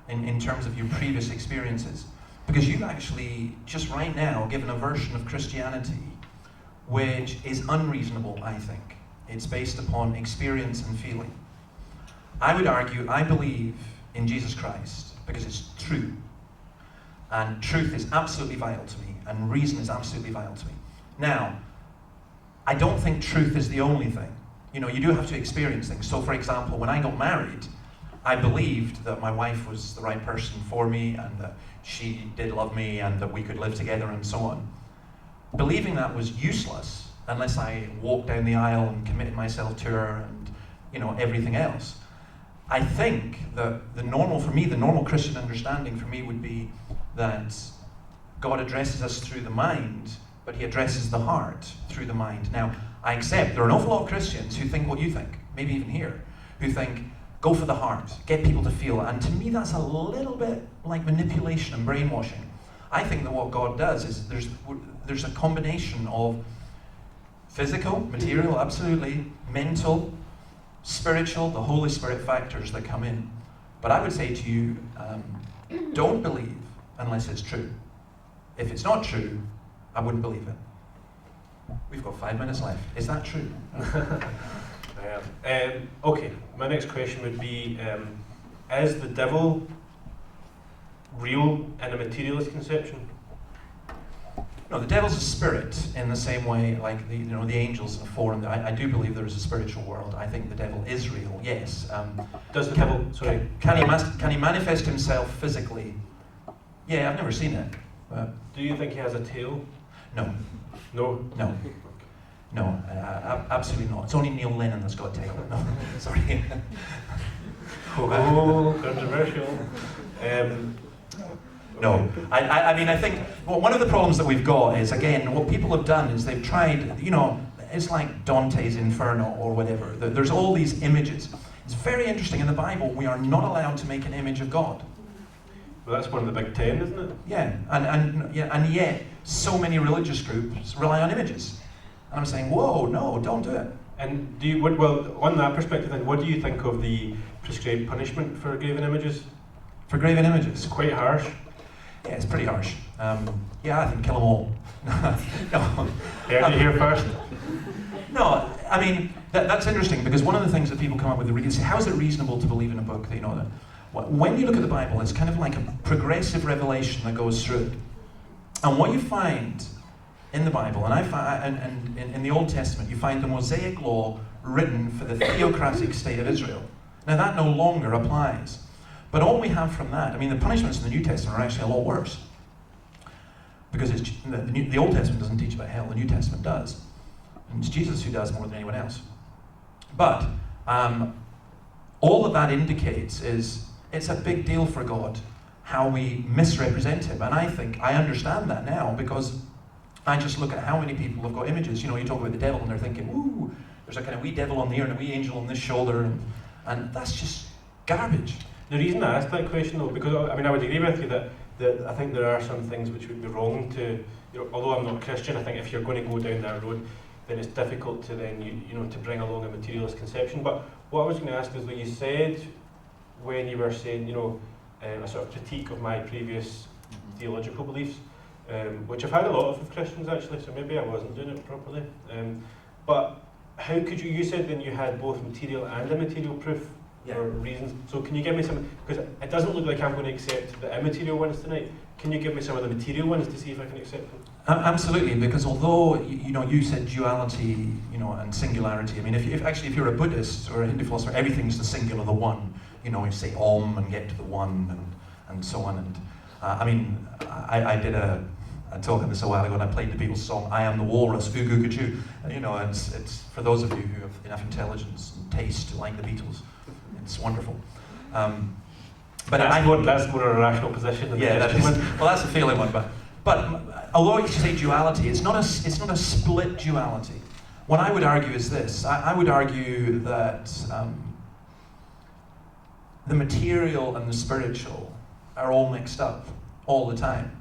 in terms of your previous experiences. Because you've actually, just right now, given a version of Christianity which is unreasonable, I think. It's based upon experience and feeling. I would argue, I believe in Jesus Christ because it's true. And truth is absolutely vital to me, and reason is absolutely vital to me. Now, I don't think truth is the only thing. You do have to experience things. So, for example, when I got married, I believed that my wife was the right person for me, and that she did love me, and that we could live together, and so on. Believing that was useless unless I walked down the aisle and committed myself to her, and everything else. I think that the normal Christian understanding for me would be that God addresses us through the mind, but He addresses the heart through the mind. Now, I accept there are an awful lot of Christians who think what you think, maybe even here, who think, go for the heart, get people to feel. And to me, that's a little bit like manipulation and brainwashing. I think that what God does is there's a combination of physical, material, absolutely, mental, spiritual, the Holy Spirit factors that come in. But I would say to you, don't believe unless it's true. If it's not true, I wouldn't believe it. We've got 5 minutes left. Is that true? Okay, my next question would be, is the devil real in a materialist conception? No, the devil's a spirit in the same way like the angels and the four. And I do believe there is a spiritual world. I think the devil is real, yes. Does the devil, can he manifest himself physically? Yeah, I've never seen it. Do you think he has a tail? No. No? No, absolutely not. It's only Neil Lennon that's got a tail. No, sorry. Oh, controversial. No, I mean, I think one of the problems that we've got is, again, what people have done is they've tried, it's like Dante's Inferno or whatever. There's all these images. It's very interesting. In the Bible, we are not allowed to make an image of God. Well, that's one of the big 10, isn't it? Yeah, and yet so many religious groups rely on images. And I'm saying, whoa, no, don't do it. And on that perspective, then, what do you think of the prescribed punishment for graven images? For graven images? It's quite harsh. Yeah, it's pretty harsh. Yeah, I think kill them all. No. Heard you here first. No, I mean, that's interesting because one of the things that people come up with is how is it reasonable to believe in a book that, that when you look at the Bible, it's kind of like a progressive revelation that goes through it. And what you find in the Bible, and in the Old Testament, you find the Mosaic law written for the theocratic state of Israel. Now that no longer applies. But all we have from that, I mean, the punishments in the New Testament are actually a lot worse. Because the Old Testament doesn't teach about hell, the New Testament does. And it's Jesus who does more than anyone else. But all that indicates is it's a big deal for God how we misrepresent him. And I think I understand that now because I just look at how many people have got images. You talk about the devil and they're thinking, ooh, there's a kind of wee devil on the ear and a wee angel on this shoulder. And that's just garbage. The reason I asked that question though, because I would agree with you that I think there are some things which would be wrong to, although I'm not Christian, I think if you're going to go down that road, then it's difficult to then, to bring along a materialist conception. But what I was going to ask is, you said when you were saying, a sort of critique of my previous theological beliefs, which I've had a lot of with Christians actually, so maybe I wasn't doing it properly. But how could you said then you had both material and immaterial proof for reasons. So can you give me some, because it doesn't look like I'm going to accept the immaterial ones tonight. Can you give me some of the material ones to see if I can accept them? Absolutely, because although you said duality, and singularity. I mean, if you're a Buddhist or a Hindu philosopher, everything's the singular, the one. You say Om and get to the one, and so on. And I did a talk on this a while ago, and I played the Beatles song "I Am the Walrus," "Goo Goo Goo Goo." It's for those of you who have enough intelligence and taste to like the Beatles. It's wonderful. But that's more a rational position than yeah, the that is, one. well, that's a feeling one. But although you say duality, it's not a split duality. What I would argue is this. I would argue that the material and the spiritual are all mixed up all the time.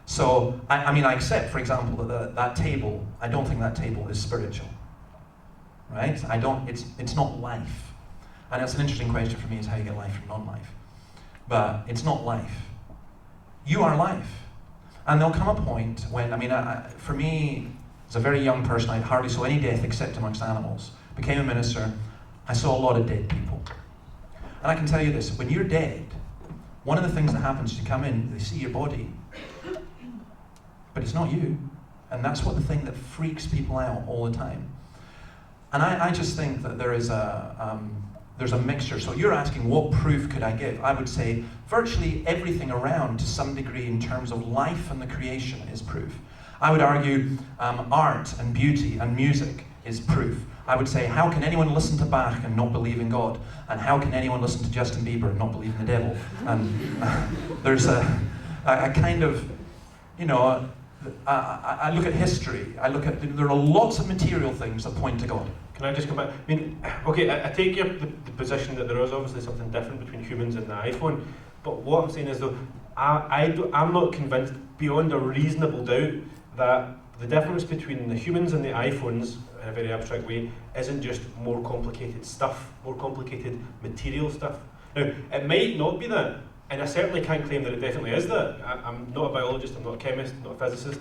So, I accept, for example, that table, I don't think that table is spiritual. Right? It's not life. And it's an interesting question for me, is how you get life from non-life. But it's not life. You are life. And there'll come a point when, for me, as a very young person, I hardly saw any death except amongst animals. Became a minister, I saw a lot of dead people. And I can tell you this, when you're dead, one of the things that happens is you come in, they see your body, but it's not you. And that's what the thing that freaks people out all the time. And I just think that there's a mixture. So you're asking what proof could I give? I would say virtually everything around to some degree in terms of life and the creation is proof. I would argue art and beauty and music is proof. I would say how can anyone listen to Bach and not believe in God? And how can anyone listen to Justin Bieber and not believe in the devil? And there's a kind of, I look at history, there are lots of material things that point to God. Can I just come back? I take the position that there is obviously something different between humans and the iPhone, but what I'm saying is though, I'm not convinced beyond a reasonable doubt that the difference between the humans and the iPhones, in a very abstract way, isn't just more complicated stuff, more complicated material stuff. Now, it might not be that, and I certainly can't claim that it definitely is that. I'm not a biologist, I'm not a chemist, not a physicist,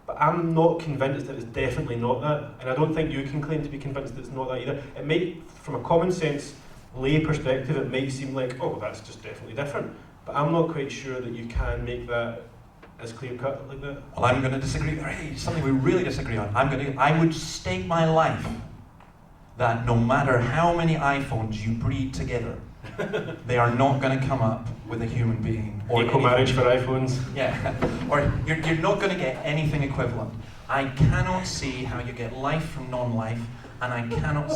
but I'm not convinced that it's definitely not that, and I don't think you can claim to be convinced that it's not that either. It might, from a common sense, lay perspective, it might seem like, oh, that's just definitely different, but I'm not quite sure that you can make that as clear cut like that. Well, I'm going to disagree. Hey, something we really disagree on. I would stake my life that no matter how many iPhones you breed together, they are not going to come up with a human being. Or equal marriage for iPhones. Yeah, or you're not going to get anything equivalent. I cannot see how you get life from non-life, and I cannot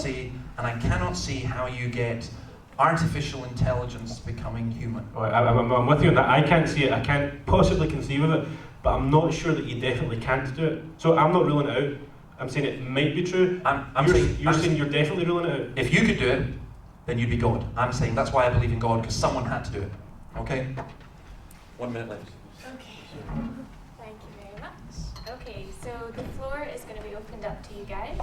see how you get artificial intelligence becoming human. I'm with you on that. I can't see it. I can't possibly conceive of it, but I'm not sure that you definitely can't do it. So I'm not ruling it out. I'm saying it might be true. You're saying you're definitely ruling it out. If you could do it, then you'd be God. I'm saying that's why I believe in God, because someone had to do it. Okay? 1 minute left. Okay. Thank you very much. Okay, so the floor is going to be opened up to you guys.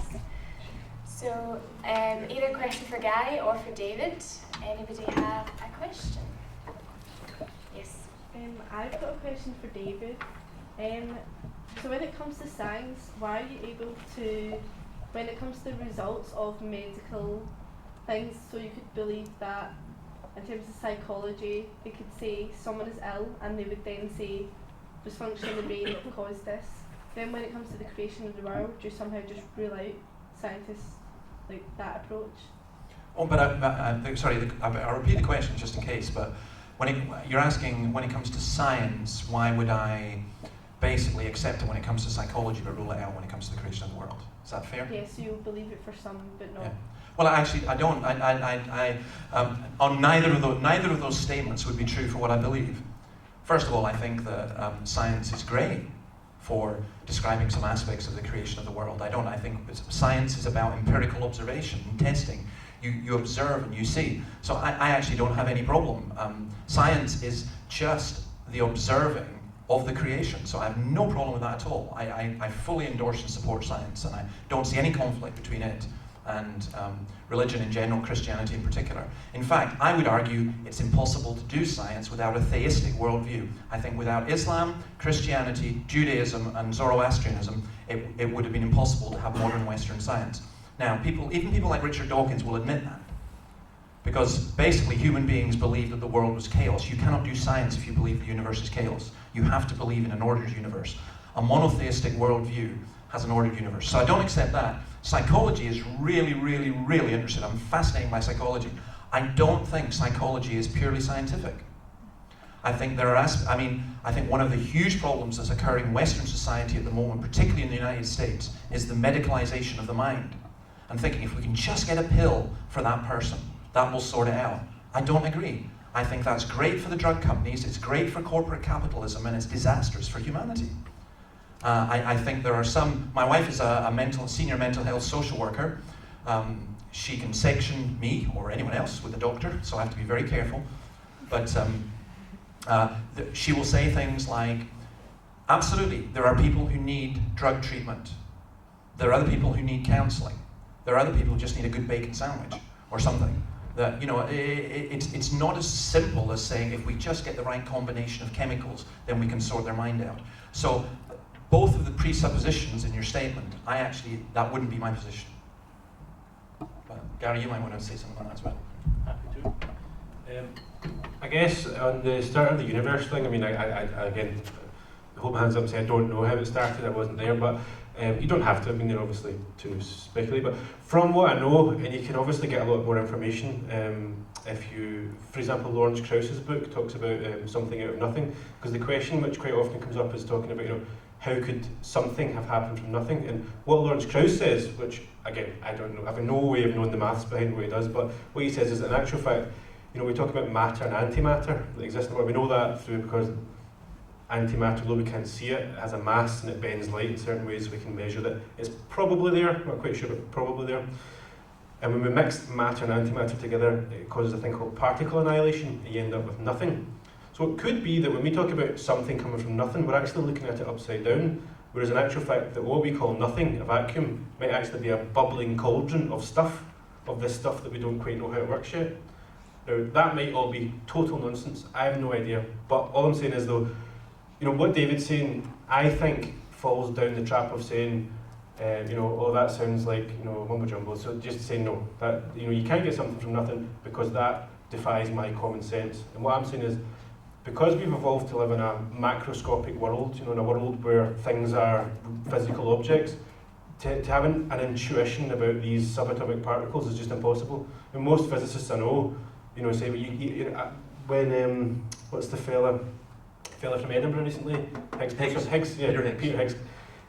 So either a question for Gary or for David. Anybody have a question? Yes. I've got a question for David. So when it comes to science, why are you able to, when it comes to results of medical things, so you could believe that in terms of psychology, they could say someone is ill and they would then say dysfunction in the brain that caused this. Then when it comes to the creation of the world, do you somehow just rule out scientists like that approach? Oh, but I'll repeat the question just in case, but you're asking, when it comes to science, why would I basically accept it when it comes to psychology but rule it out when it comes to the creation of the world? Is that fair? Yes, you believe it for some, but not. Yeah. Well, actually, I don't. On neither of those statements would be true for what I believe. First of all, I think that science is great for describing some aspects of the creation of the world. I think science is about empirical observation and testing. You observe and you see. So I actually don't have any problem. Science is just the observing of the creation. So I have no problem with that at all. I fully endorse and support science, and I don't see any conflict between it and religion in general, Christianity in particular. In fact, I would argue it's impossible to do science without a theistic worldview. I think without Islam, Christianity, Judaism, and Zoroastrianism, it would have been impossible to have modern Western science. Now, even people like Richard Dawkins will admit that. Because basically human beings believe that the world was chaos. You cannot do science if you believe the universe is chaos. You have to believe in an ordered universe. A monotheistic worldview has an ordered universe. So I don't accept that. Psychology is really, really, really interested. I'm fascinated by psychology. I don't think psychology is purely scientific. I think I think one of the huge problems that's occurring in Western society at the moment, particularly in the United States, is the medicalization of the mind. And thinking if we can just get a pill for that person, that will sort it out. I don't agree. I think that's great for the drug companies, it's great for corporate capitalism, and it's disastrous for humanity. I think there are some. My wife is a senior mental health social worker. She can section me or anyone else with a doctor, so I have to be very careful. But she will say things like, absolutely, there are people who need drug treatment. There are other people who need counselling. There are other people who just need a good bacon sandwich or something. That, it's not as simple as saying if we just get the right combination of chemicals, then we can sort their mind out. So both of the presuppositions in your statement, that wouldn't be my position. But Gary, you might want to say something on that as well. Happy to. I guess on the start of the universe thing, I again, hold my hands up and say I don't know how it started, I wasn't there, but you don't have to, obviously, to speculate, but from what I know, and you can obviously get a lot more information if you, for example, Lawrence Krauss's book talks about something out of nothing, because the question which quite often comes up is talking about, how could something have happened from nothing? And what Lawrence Krauss says, which, again, I don't know, I have no way of knowing the maths behind what he does, but what he says is, in actual fact, we talk about matter and antimatter that exist in the world. We know that through because antimatter, although we can't see it, has a mass and it bends light in certain ways, so we can measure that. It's probably there, not quite sure, but probably there. And when we mix matter and antimatter together, it causes a thing called particle annihilation, and you end up with nothing. So it could be that when we talk about something coming from nothing, we're actually looking at it upside down, whereas in actual fact that what we call nothing, a vacuum, might actually be a bubbling cauldron of stuff, of this stuff that we don't quite know how it works yet. Now, that might all be total nonsense, I have no idea, but all I'm saying is though, what David's saying, I think falls down the trap of saying, oh, that sounds like, mumbo jumbo. So just say no. That you can't get something from nothing because that defies my common sense. And what I'm saying is, because we've evolved to live in a macroscopic world, in a world where things are physical objects, to have an intuition about these subatomic particles is just impossible. And most physicists I know, say when what's the fella from Edinburgh recently, Peter Higgs.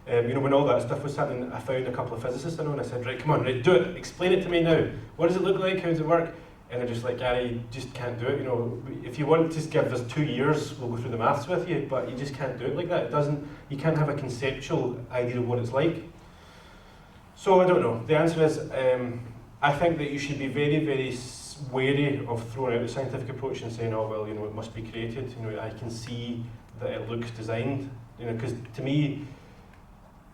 When all that stuff was happening, I found a couple of physicists I know, and I said, right, come on, right, do it, explain it to me now. What does it look like? How does it work? And they're just like, Gary, you just can't do it. If you want to give us 2 years, we'll go through the maths with you, but you just can't do it like that. You can't have a conceptual idea of what it's like. So I don't know. The answer is, I think that you should be very, very wary of throwing out the scientific approach and saying, oh, well, it must be created. I can see that it looks designed. Because to me,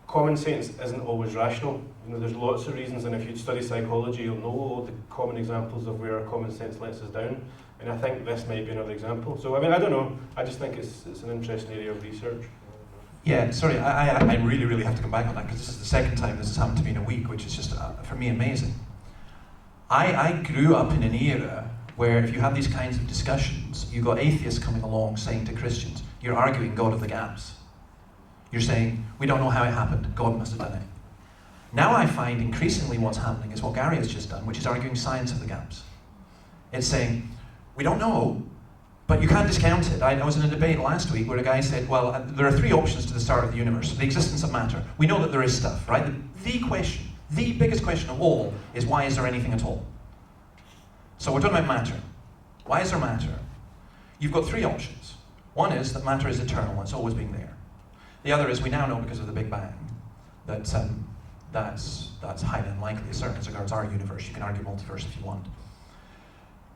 common sense isn't always rational. There's lots of reasons, and if you study psychology, you'll know the common examples of where common sense lets us down. And I think this might be another example. So, I don't know. I just think it's an interesting area of research. Yeah, sorry, I really, really have to come back on that because this is the second time this has happened to me in a week, which is just, for me, amazing. I grew up in an era where if you had these kinds of discussions, you got atheists coming along saying to Christians, you're arguing God of the gaps. You're saying, we don't know how it happened, God must have done it. Now I find increasingly what's happening is what Gary has just done, which is arguing science of the gaps. It's saying, we don't know, but you can't discount it. I was in a debate last week where a guy said, well, there are three options to the start of the universe. The existence of matter. We know that there is stuff, right? The question, the biggest question of all is why is there anything at all? So we're talking about matter. Why is there matter? You've got three options. One is that matter is eternal, it's always been there. The other is we now know because of the Big Bang that that's highly unlikely, certainly as regards our universe. You can argue multiverse if you want.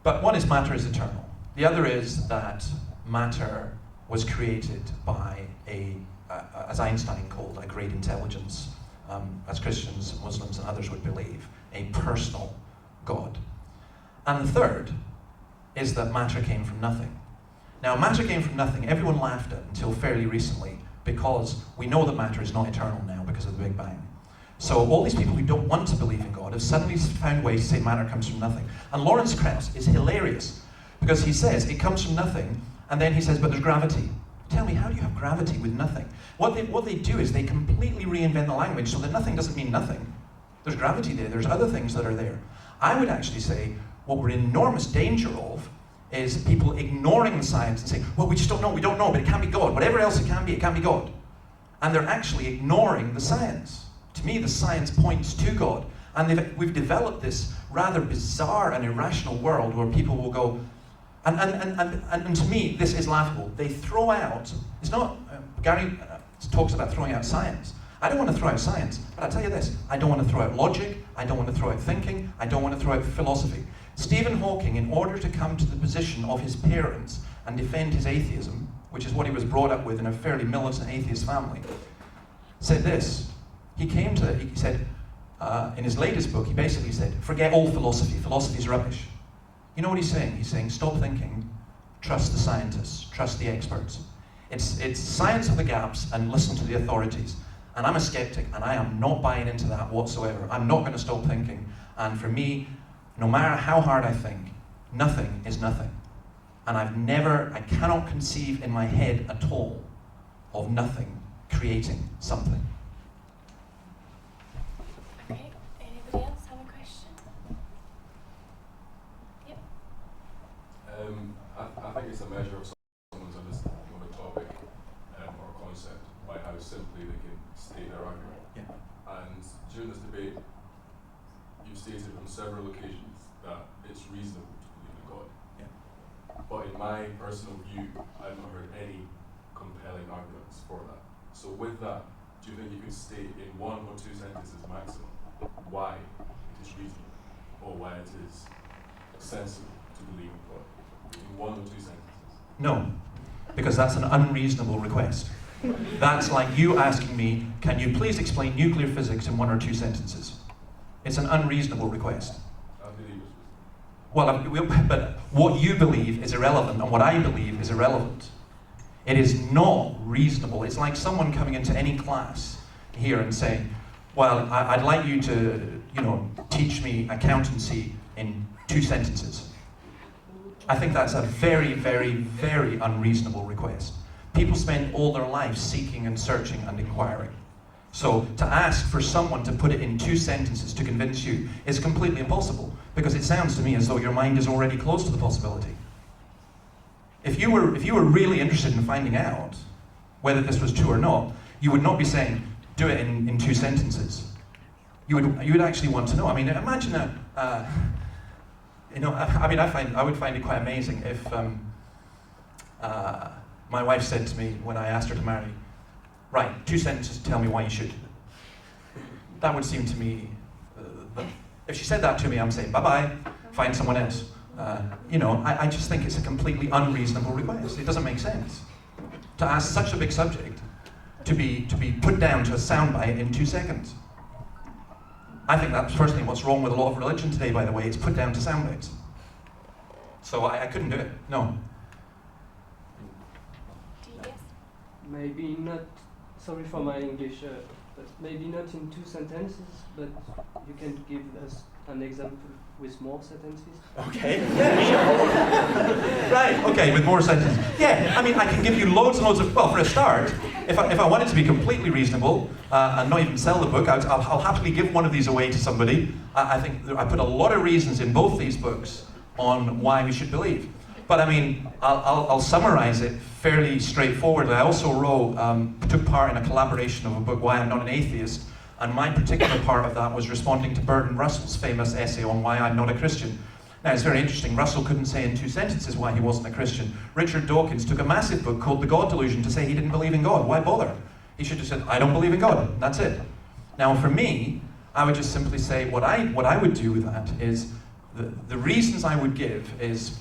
But one is matter is eternal. The other is that matter was created by as Einstein called, a great intelligence, as Christians, Muslims, and others would believe, a personal God. And the third is that matter came from nothing. Now, matter came from nothing. Everyone laughed at until fairly recently because we know that matter is not eternal now because of the Big Bang. So all these people who don't want to believe in God have suddenly found ways to say matter comes from nothing. And Lawrence Krauss is hilarious because he says it comes from nothing, and then he says, but there's gravity. Tell me, how do you have gravity with nothing? What they do is they completely reinvent the language so that nothing doesn't mean nothing. There's gravity there, there's other things that are there. I would actually say what we're in enormous danger of is people ignoring the science and saying, well, we just don't know, but it can't be God. Whatever else it can be God. And they're actually ignoring the science. To me, the science points to God. And we've developed this rather bizarre and irrational world where people will go, and to me, this is laughable. They throw out, it's not, Gary talks about throwing out science. I don't want to throw out science, but I'll tell you this, I don't want to throw out logic, I don't want to throw out thinking, I don't want to throw out philosophy. Stephen Hawking, in order to come to the position of his parents and defend his atheism, which is what he was brought up with in a fairly militant atheist family, said this. He said, in his latest book, he basically said, forget all philosophy, philosophy's rubbish. You know what he's saying? He's saying, stop thinking, trust the scientists, trust the experts. It's science of the gaps and listen to the authorities. And I'm a skeptic, and I am not buying into that whatsoever. I'm not going to stop thinking. And for me, no matter how hard I think, nothing is nothing. And I cannot conceive in my head at all of nothing creating something. Okay, anybody else have a question? Yep. I think it's a measure of someone's understanding of a topic or concept by how simply they can state their argument. Yeah. And during this debate, you've stated on several occasions that it's reasonable to believe in God. Yeah. But in my personal view, I've not heard any compelling arguments for that. So with that, do you think you could state in one or two sentences maximum why it is reasonable or why it is sensible to believe in God? In one or two sentences? No, because that's an unreasonable request. That's like you asking me, can you please explain nuclear physics in one or two sentences? It's an unreasonable request. I believe it's Well, but what you believe is irrelevant, and what I believe is irrelevant. It is not reasonable. It's like someone coming into any class here and saying, well, I'd like you to, teach me accountancy in two sentences. I think that's a very, very, very unreasonable request. People spend all their lives seeking and searching and inquiring. So to ask for someone to put it in two sentences to convince you is completely impossible, because it sounds to me as though your mind is already close to the possibility. If you were really interested in finding out whether this was true or not, you would not be saying, do it in two sentences. You would actually want to know. I mean, imagine I would find it quite amazing if my wife said to me when I asked her to marry, right, two sentences to tell me why you should. That would seem to me, if she said that to me, I'm saying, bye-bye, find someone else. I just think it's a completely unreasonable request. It doesn't make sense to ask such a big subject to be put down to a soundbite in 2 seconds. I think that's personally what's wrong with a lot of religion today, by the way. It's put down to soundbites. So I couldn't do it, no. Do you guess? Maybe not sorry for my English, but maybe not in 2 sentences, but you can give us an example with more sentences. Okay, yeah, sure. Right, okay, with more sentences. Yeah, I mean, I can give you loads and loads of, well, for a start, if I wanted to be completely reasonable and not even sell the book, I'll happily give one of these away to somebody. I think I put a lot of reasons in both these books on why we should believe. But I mean, I'll summarize it fairly straightforwardly. I also took part in a collaboration of a book, Why I'm Not an Atheist, and my particular part of that was responding to Bertrand Russell's famous essay on why I'm not a Christian. Now, it's very interesting. Russell couldn't say in 2 sentences why he wasn't a Christian. Richard Dawkins took a massive book called The God Delusion to say he didn't believe in God. Why bother? He should have said, I don't believe in God. That's it. Now, for me, I would just simply say what I would do with that is the reasons I would give is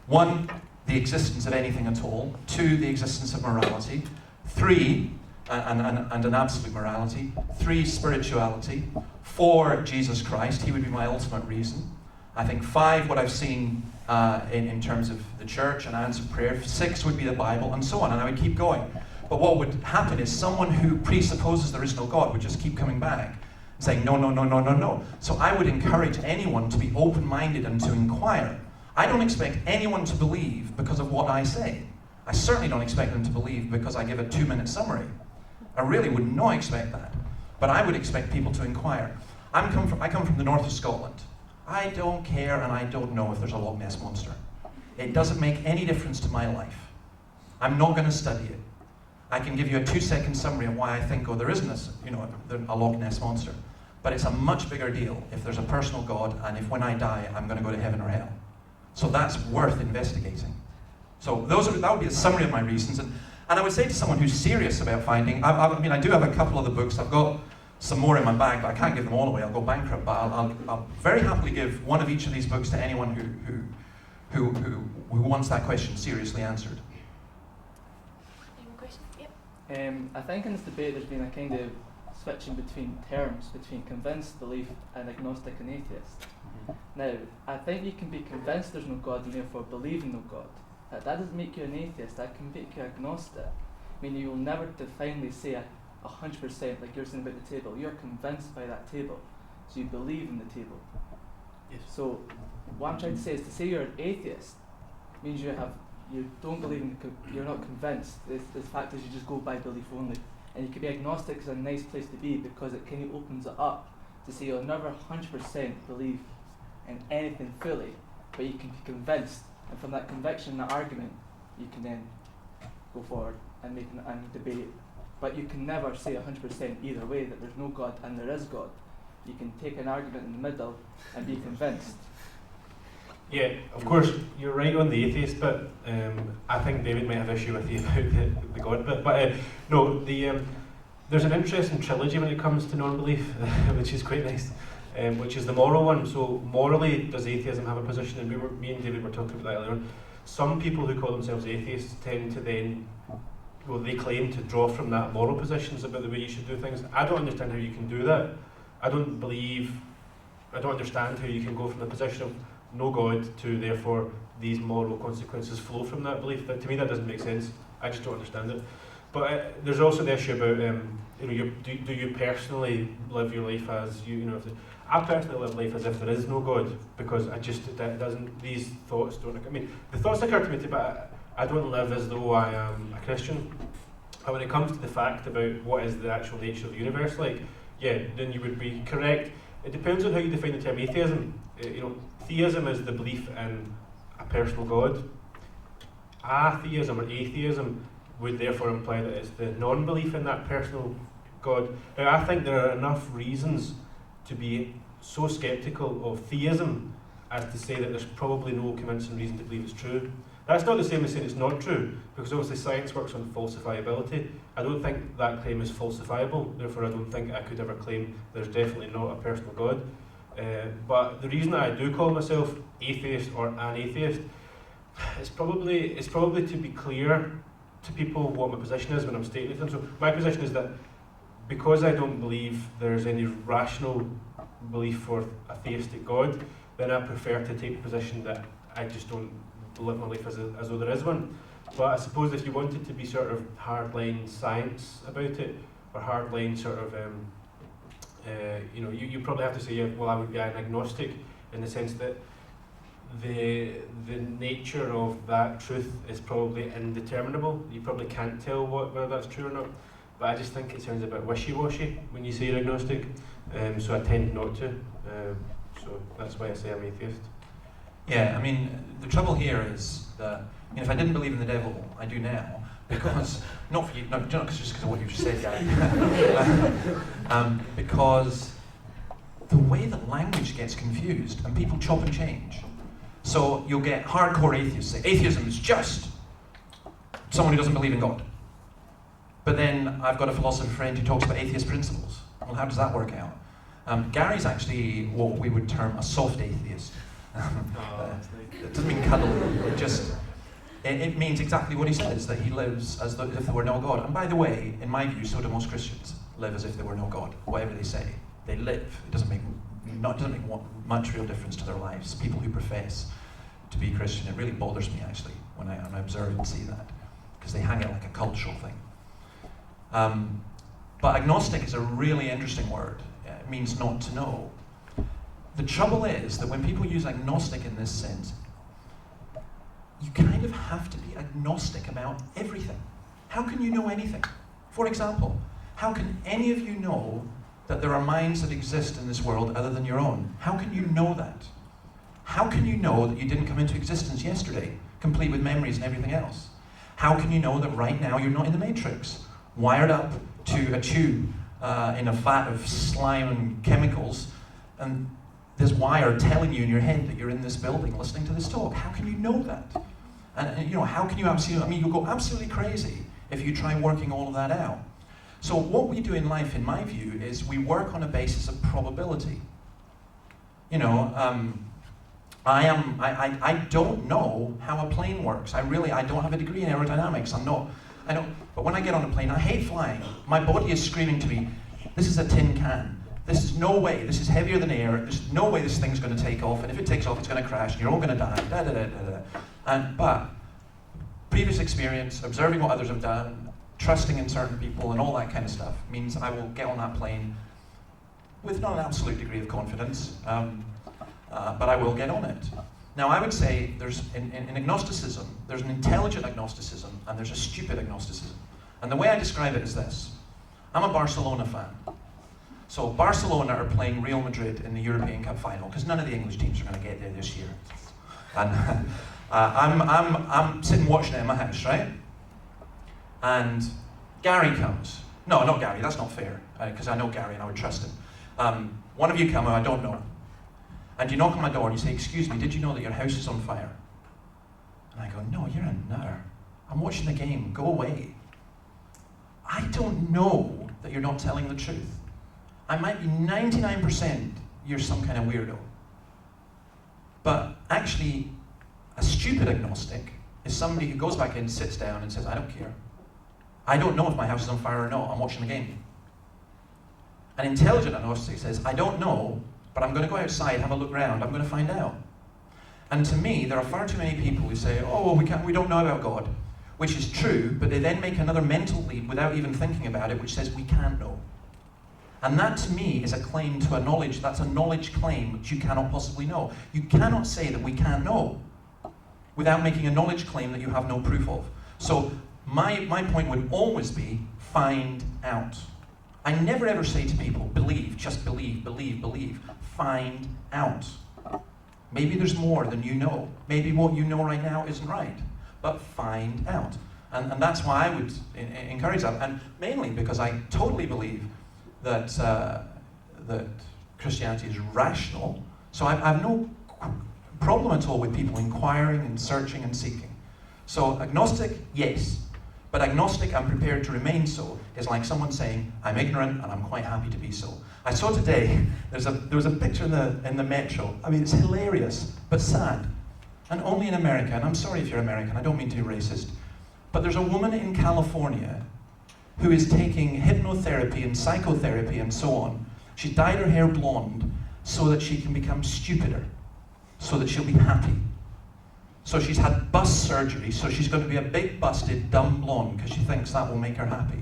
1, the existence of anything at all. 2, the existence of morality. 3, and an absolute morality. 3, spirituality. 4, Jesus Christ. He would be my ultimate reason. I think 5, what I've seen in terms of the church and answered prayer. 6 would be the Bible, and so on, and I would keep going. But what would happen is someone who presupposes there is no God would just keep coming back, saying, no, no, no, no, no, no. So I would encourage anyone to be open-minded and to inquire. I don't expect anyone to believe because of what I say. I certainly don't expect them to believe because I give a 2-minute summary. I really would not expect that. But I would expect people to inquire. I come from the north of Scotland. I don't care and I don't know if there's a Loch Ness Monster. It doesn't make any difference to my life. I'm not going to study it. I can give you a 2-second summary of why I think, there isn't a Loch Ness Monster. But it's a much bigger deal if there's a personal God and if when I die, I'm going to go to heaven or hell. So that's worth investigating. So that would be a summary of my reasons. And I would say to someone who's serious about finding, I do have a couple of the books. I've got some more in my bag, but I can't give them all away. I'll go bankrupt. But I'll very happily give one of each of these books to anyone who wants that question seriously answered. Any more questions? Yep. I think in this debate there's been a kind of switching between terms, between convinced belief and agnostic and atheist. Now, I think you can be convinced there's no God and therefore believe in no God. That doesn't make you an atheist, that can make you agnostic. I mean, you will never definitely say 100% like you're saying about the table. You're convinced by that table, so you believe in the table. Yes. So, what I'm trying to say is to say you're an atheist means you don't believe in, you're not convinced. The fact is you just go by belief only. And you can be agnostic is a nice place to be because it kind of opens it up to say you'll never 100% believe in anything fully, but you can be convinced, and from that conviction, that argument, you can then go forward and make and debate. But you can never say 100% either way that there's no God and there is God. You can take an argument in the middle and be convinced. Yeah, of course, you're right on the atheist bit. I think David might have issue with you about the God bit. But no, there's an interesting trilogy when it comes to non-belief, which is quite nice, which is the moral one. So morally, does atheism have a position? And me and David were talking about that earlier on. Some people who call themselves atheists tend to then, they claim to draw from that moral positions about the way you should do things. I don't understand how you can do that. I don't understand how you can go from the position of no God to therefore these moral consequences flow from that belief. To me that doesn't make sense. I just don't understand it. But there's also the issue about do you personally live your life as I personally live life as if there is no God, because these thoughts don't. I mean, the thoughts occur to me too, but I don't live as though I am a Christian. But when it comes to the fact about what is the actual nature of the universe like, yeah, then you would be correct. It depends on how you define the term atheism. Theism is the belief in a personal God. Atheism or atheism would therefore imply that it's the non-belief in that personal God. Now, I think there are enough reasons to be so sceptical of theism as to say that there's probably no convincing reason to believe it's true. That's not the same as saying it's not true, because obviously science works on falsifiability. I don't think that claim is falsifiable, therefore I don't think I could ever claim there's definitely not a personal God. But the reason that I do call myself atheist or an atheist is probably to be clear to people what my position is when I'm stating it. And so my position is that because I don't believe there's any rational belief for a theistic God, then I prefer to take the position that I just don't live my life as though there is one. But I suppose if you wanted to be sort of hardline science about it, or hardline sort of, you probably have to say, yeah, well, I would be an agnostic in the sense that the nature of that truth is probably indeterminable. You probably can't tell whether that's true or not. But I just think it sounds a bit wishy-washy when you say you're agnostic, so I tend not to. So that's why I say I'm atheist. Yeah, I mean, the trouble here is that, if I didn't believe in the devil, I do now, because, not for you, no, just because of what you just said, Gary. Because the way that language gets confused, and people chop and change. So you'll get hardcore atheists say, atheism is just someone who doesn't believe in God. But then I've got a philosopher friend who talks about atheist principles. Well, how does that work out? Gary's actually what we would term a soft atheist. It doesn't mean cuddly, it means exactly what he says, that he lives as if there were no God. And by the way, in my view, so do most Christians live as if there were no God. Whatever they say, they live. It doesn't make much real difference to their lives. People who profess to be Christian, it really bothers me actually when I observe and see that, because they hang it like a cultural thing. But agnostic is a really interesting word. It means not to know. The trouble is that when people use agnostic in this sense, you kind of have to be agnostic about everything. How can you know anything? For example, how can any of you know that there are minds that exist in this world other than your own? How can you know that? How can you know that you didn't come into existence yesterday, complete with memories and everything else? How can you know that right now you're not in the Matrix, wired up to a tube in a vat of slime and chemicals, and this wire telling you in your head that you're in this building listening to this talk? How can you know that? And how can you you'll go absolutely crazy if you try working all of that out. So what we do in life, in my view, is we work on a basis of probability. I don't know how a plane works. I don't have a degree in aerodynamics. But when I get on a plane, I hate flying. My body is screaming to me, this is a tin can. This is no way, this is heavier than air, there's no way this thing's going to take off, and if it takes off, it's going to crash, and you're all going to die, But previous experience, observing what others have done, trusting in certain people, and all that kind of stuff, means I will get on that plane with not an absolute degree of confidence, but I will get on it. Now, I would say there's, in agnosticism, there's an intelligent agnosticism, and there's a stupid agnosticism. And the way I describe it is this. I'm a Barcelona fan. So Barcelona are playing Real Madrid in the European Cup final, because none of the English teams are going to get there this year. And I'm sitting watching it in my house, right? And Gary comes. No, not Gary, that's not fair, because I know Gary and I would trust him. One of you come who I don't know. And you knock on my door and you say, excuse me, did you know that your house is on fire? And I go, no, you're a nutter. I'm watching the game, go away. I don't know that you're not telling the truth. I might be 99% you're some kind of weirdo. But actually, a stupid agnostic is somebody who goes back in, sits down and says, I don't care. I don't know if my house is on fire or not, I'm watching the game. An intelligent agnostic says, I don't know, but I'm going to go outside, have a look around, I'm going to find out. And to me, there are far too many people who say, oh, well, we don't know about God, which is true, but they then make another mental leap without even thinking about it, which says we can't know. And that, to me, is a claim to a knowledge. That's a knowledge claim which you cannot possibly know. You cannot say that we can know without making a knowledge claim that you have no proof of. So my point would always be, find out. I never ever say to people, believe, just believe, believe, believe. Find out. Maybe there's more than you know. Maybe what you know right now isn't right. But find out. And that's why I would encourage that. And mainly because I totally believe that Christianity is rational. So I have no problem at all with people inquiring and searching and seeking. So agnostic, yes. But agnostic, I'm prepared to remain so, is like someone saying, I'm ignorant and I'm quite happy to be so. I saw today, there was a picture in the metro. I mean, it's hilarious, but sad. And only in America, and I'm sorry if you're American, I don't mean to be racist, but there's a woman in California who is taking hypnotherapy and psychotherapy and so on. She dyed her hair blonde so that she can become stupider, so that she'll be happy. So she's had bust surgery, so she's going to be a big busted dumb blonde because she thinks that will make her happy.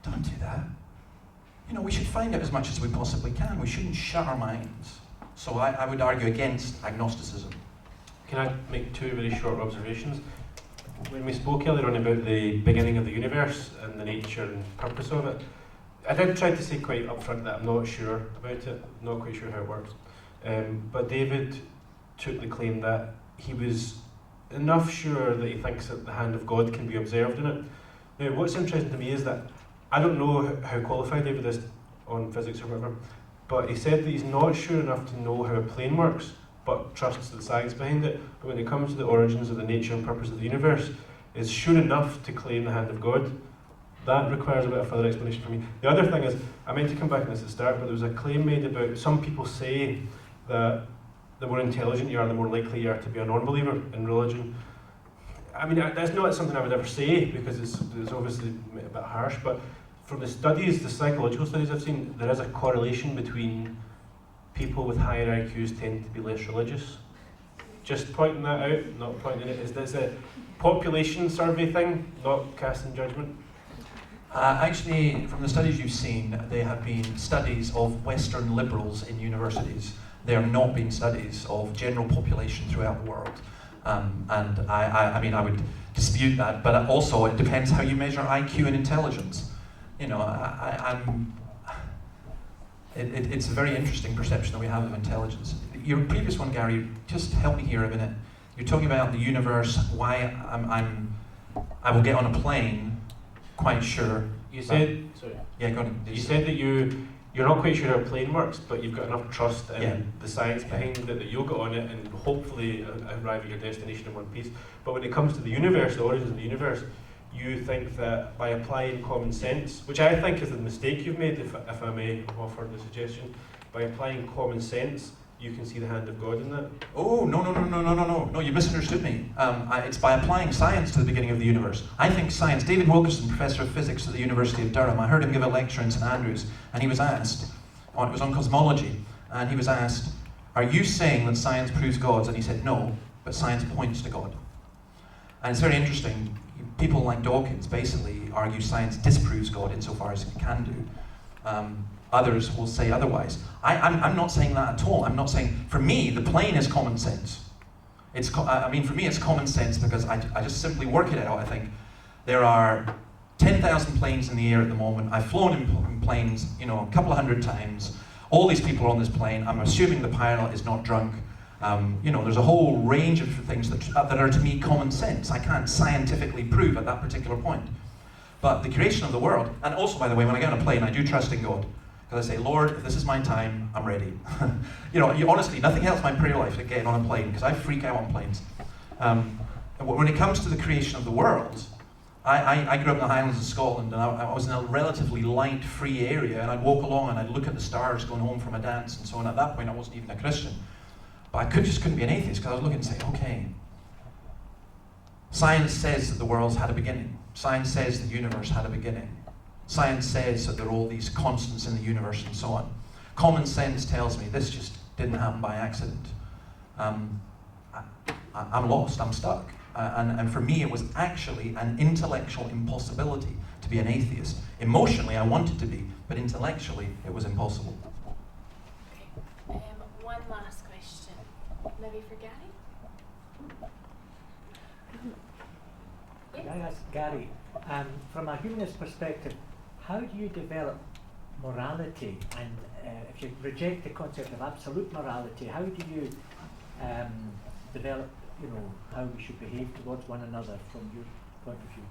Don't do that. You know, we should find out as much as we possibly can. We shouldn't shut our minds. So I would argue against agnosticism. Can I make two very short observations? When we spoke earlier on about the beginning of the universe and the nature and purpose of it, I did try to say quite upfront that I'm not sure about it, not quite sure how it works. But David took the claim that he was enough sure that he thinks that the hand of God can be observed in it. Now, what's interesting to me is that I don't know how qualified David is on physics or whatever, but he said that he's not sure enough to know how a plane works, but trusts the science behind it. But when it comes to the origins of the nature and purpose of the universe, is sure enough to claim the hand of God. That requires a bit of further explanation for me. The other thing is, I meant to come back on this at the start, but there was a claim made about some people say that the more intelligent you are, the more likely you are to be a non-believer in religion. I mean, that's not something I would ever say because it's obviously a bit harsh, but from the studies, the psychological studies I've seen, there is a correlation between people with higher IQs tend to be less religious. Just pointing that out, not pointing it. Is this a population survey thing, not casting judgment? Actually, from the studies you've seen, they have been studies of Western liberals in universities. They have not been studies of general population throughout the world. And I mean, I would dispute that, but also it depends how you measure IQ and intelligence. You know, it's a very interesting perception that we have of intelligence. Your previous one, Gary, just help me here a minute. You're talking about the universe, why I will get on a plane, quite sure. You said, sorry. Yeah, go on. You said that you're not quite sure how a plane works, but you've got enough trust in the science behind it that you'll get on it and hopefully arrive at your destination in one piece. But when it comes to the universe, the origins of the universe, you think that by applying common sense, which I think is the mistake you've made, if I may offer the suggestion, by applying common sense, you can see the hand of God in that. Oh, no, you misunderstood me. It's by applying science to the beginning of the universe. I think science, David Wilkerson, Professor of Physics at the University of Durham, I heard him give a lecture in St Andrews, and he was asked, it was on cosmology, and he was asked, are you saying that science proves God? And he said, no, but science points to God. And it's very interesting. People like Dawkins basically argue science disproves God insofar as it can do. Others will say otherwise. I'm not saying that at all. I'm not saying, for me, the plane is common sense. For me, it's common sense because I just simply work it out. I think there are 10,000 planes in the air at the moment. I've flown in planes, a couple of hundred times. All these people are on this plane. I'm assuming the pilot is not drunk. There's a whole range of things that are to me common sense. I can't scientifically prove at that particular point. But the creation of the world, and also, by the way, when I get on a plane, I do trust in God. Because I say, Lord, if this is my time, I'm ready. Honestly, nothing helps my prayer life than getting on a plane, because I freak out on planes. When it comes to the creation of the world, I grew up in the Highlands of Scotland, and I was in a relatively light, free area, and I'd walk along and I'd look at the stars going home from a dance and so on. At that point, I wasn't even a Christian. But I just couldn't be an atheist, because I was looking and saying, okay, science says that the world's had a beginning. Science says the universe had a beginning. Science says that there are all these constants in the universe and so on. Common sense tells me this just didn't happen by accident. I'm lost, I'm stuck. And for me, it was actually an intellectual impossibility to be an atheist. Emotionally, I wanted to be, but intellectually, it was impossible. Okay. One last question, maybe for Gary? Can I ask Gary, from a humanist perspective, how do you develop morality? And if you reject the concept of absolute morality, how do you develop, how we should behave towards one another from your point of view?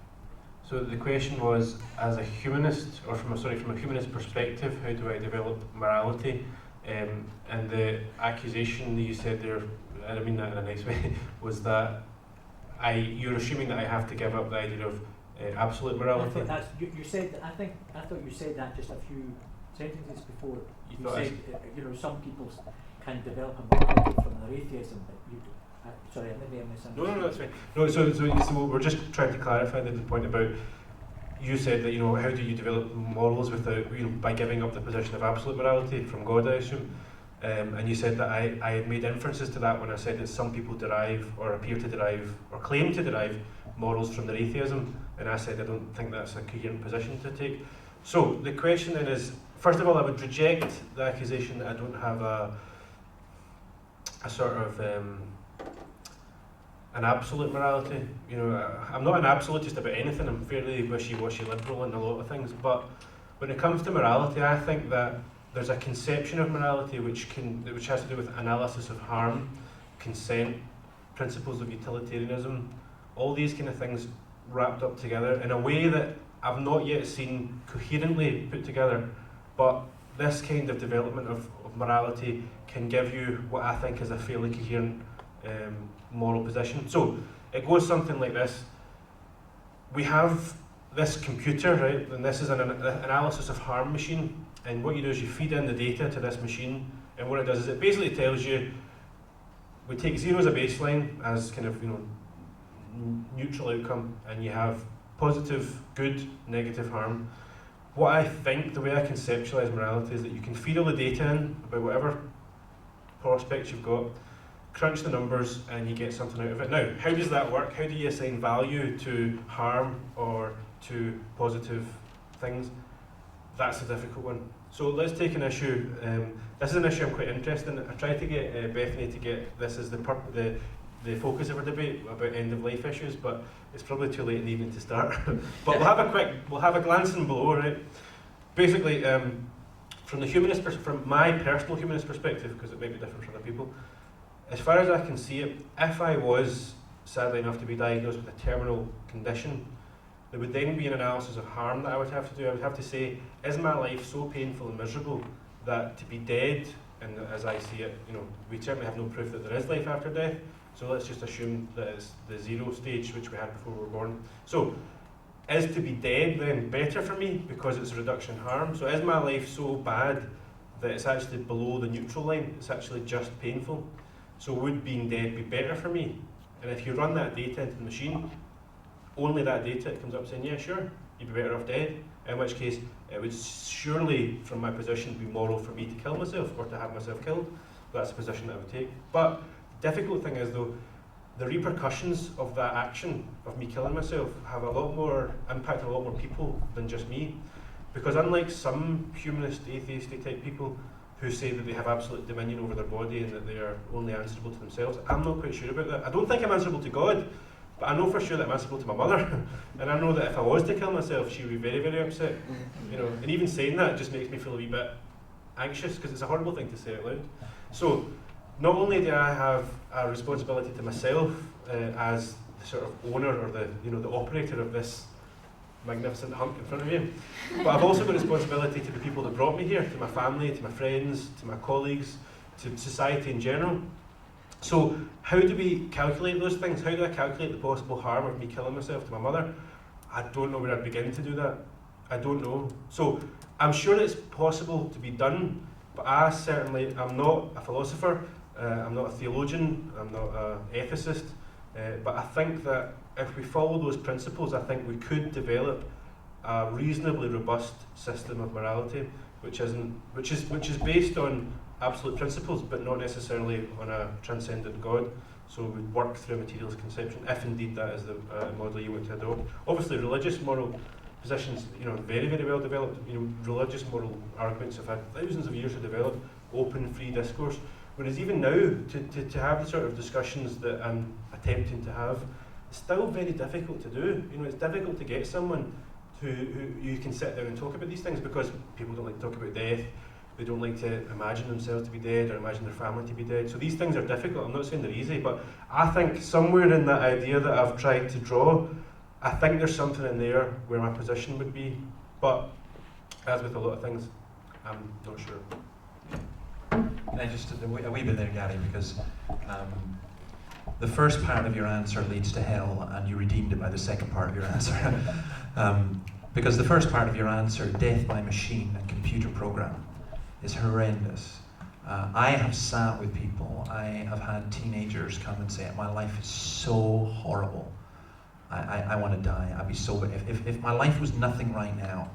So the question was, as a humanist, or from a humanist perspective, how do I develop morality? And the accusation that you said there, and I mean that in a nice way, was that you're assuming that I have to give up the idea of absolute morality. I thought you said. I thought you said that just a few sentences before. You said some people can develop a morality from their atheism, but you. Sorry, maybe I misunderstood. No, that's fine. No, so we're just trying to clarify the point about. You said that how do you develop morals without by giving up the position of absolute morality from God, I assume. and you said that I had made inferences to that when I said that some people derive or appear to derive or claim to derive morals from their atheism, and I said I don't think that's a coherent position to take. So the question then is, first of all, I would reject the accusation that I don't have a sort of an absolute morality. You know, I'm not an absolutist about anything. I'm fairly wishy-washy liberal in a lot of things, but when it comes to morality, I think that there's a conception of morality which has to do with analysis of harm, consent, principles of utilitarianism, all these kind of things wrapped up together in a way that I've not yet seen coherently put together. But this kind of development of morality can give you what I think is a fairly coherent moral position. So it goes something like this. We have this computer, right, and this is an analysis of harm machine, and what you do is you feed in the data to this machine, and what it does is it basically tells you, we take 0 as a baseline as kind of, you know, neutral outcome, and you have positive, good, negative harm. What I think, the way I conceptualise morality is that you can feed all the data in about whatever prospects you've got, crunch the numbers, and you get something out of it. Now, how does that work? How do you assign value to harm or to positive things? That's a difficult one. So let's take an issue. This is an issue I'm quite interested in. I tried to get Bethany to get this as the focus of our debate about end of life issues, but it's probably too late in the evening to start. But we'll have a glancing below, right? Basically, from my personal humanist perspective, because it might be different for other people, as far as I can see it, if I was sadly enough to be diagnosed with a terminal condition, there would then be an analysis of harm that I would have to do. I would have to say, is my life so painful and miserable that to be dead, and as I see it, you know, we certainly have no proof that there is life after death, so let's just assume that it's the 0 stage which we had before we were born. So, is to be dead then better for me because it's a reduction in harm? So is my life so bad that it's actually below the neutral line, it's actually just painful? So would being dead be better for me? And if you run that data into the machine, only that data, it comes up saying, yeah, sure, you'd be better off dead. In which case, it would surely, from my position, be moral for me to kill myself or to have myself killed. That's the position that I would take. But the difficult thing is, though, the repercussions of that action, of me killing myself, have a lot more impact on a lot more people than just me. Because unlike some humanist, atheistic type people who say that they have absolute dominion over their body and that they are only answerable to themselves, I'm not quite sure about that. I don't think I'm answerable to God, but I know for sure that I'm answerable to my mother. And I know that if I was to kill myself, she would be very, very upset. You know, and even saying that just makes me feel a wee bit anxious, because it's a horrible thing to say out loud. So, not only do I have a responsibility to myself as the sort of owner or the operator of this magnificent hunk in front of you, but I've also got responsibility to the people that brought me here, to my family, to my friends, to my colleagues, to society in general. So how do we calculate those things? How do I calculate the possible harm of me killing myself to my mother? I don't know where I'd begin to do that. I don't know. So I'm sure it's possible to be done, but I'm not a philosopher, I'm not a theologian, I'm not an ethicist, but I think that if we follow those principles, I think we could develop a reasonably robust system of morality, which is based on absolute principles, but not necessarily on a transcendent God. So we work through a materialist conception, if indeed that is the model you want to adopt. Obviously, religious moral positions, very, very well developed. Religious moral arguments have had thousands of years to develop open, free discourse. Whereas even now, to have the sort of discussions that I'm attempting to have, it's still very difficult to do. It's difficult to get someone who you can sit down and talk about these things, because people don't like to talk about death. They don't like to imagine themselves to be dead or imagine their family to be dead. So these things are difficult. I'm not saying they're easy, but I think somewhere in that idea that I've tried to draw, I think there's something in there where my position would be. But as with a lot of things, I'm not sure. Can I just a wee bit there, Gary, because the first part of your answer leads to hell, and you redeemed it by the second part of your answer. Because the first part of your answer, death by machine and computer program, is horrendous. I have sat with people, I have had teenagers come and say, my life is so horrible, I want to die. I'd be so, if my life was nothing right now,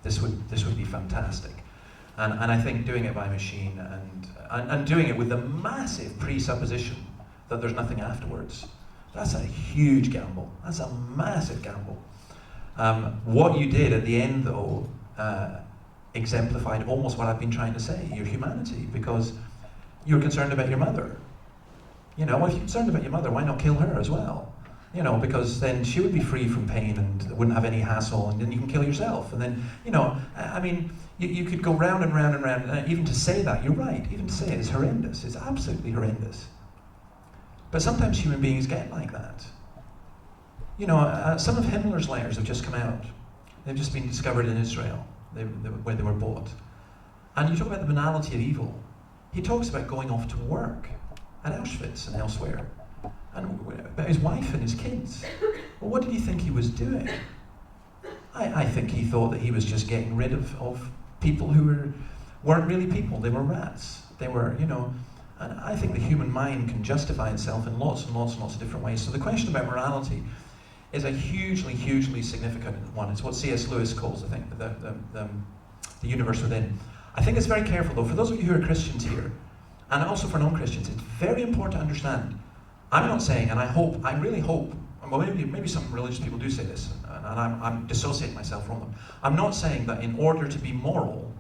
this would be fantastic. And I think doing it by machine and doing it with the massive presupposition that there's nothing afterwards, that's a huge gamble. That's a massive gamble. What you did at the end, though, exemplified almost what I've been trying to say, your humanity, because you're concerned about your mother. You know, if you're concerned about your mother, why not kill her as well? You know, because then she would be free from pain and wouldn't have any hassle, and then you can kill yourself. And then, you know, I mean, you could go round and round and round, and even to say that, you're right, even to say it is horrendous. It's absolutely horrendous. But sometimes human beings get like that. You know, some of Himmler's letters have just come out. They've just been discovered in Israel, where they were bought. And you talk about the banality of evil. He talks about going off to work at Auschwitz and elsewhere, and about his wife and his kids. Well, what did he think he was doing? I think he thought that he was just getting rid of people who weren't really people. They were rats. They were, you know, and I think the human mind can justify itself in lots and lots and lots of different ways. So the question about morality is a hugely, hugely significant one. It's what C.S. Lewis calls, I think, the universe within. I think it's very careful, though, for those of you who are Christians here, and also for non-Christians, it's very important to understand. I'm not saying, and I really hope, well, maybe some religious people do say this, and I'm dissociating myself from them. I'm not saying that in order to be moral,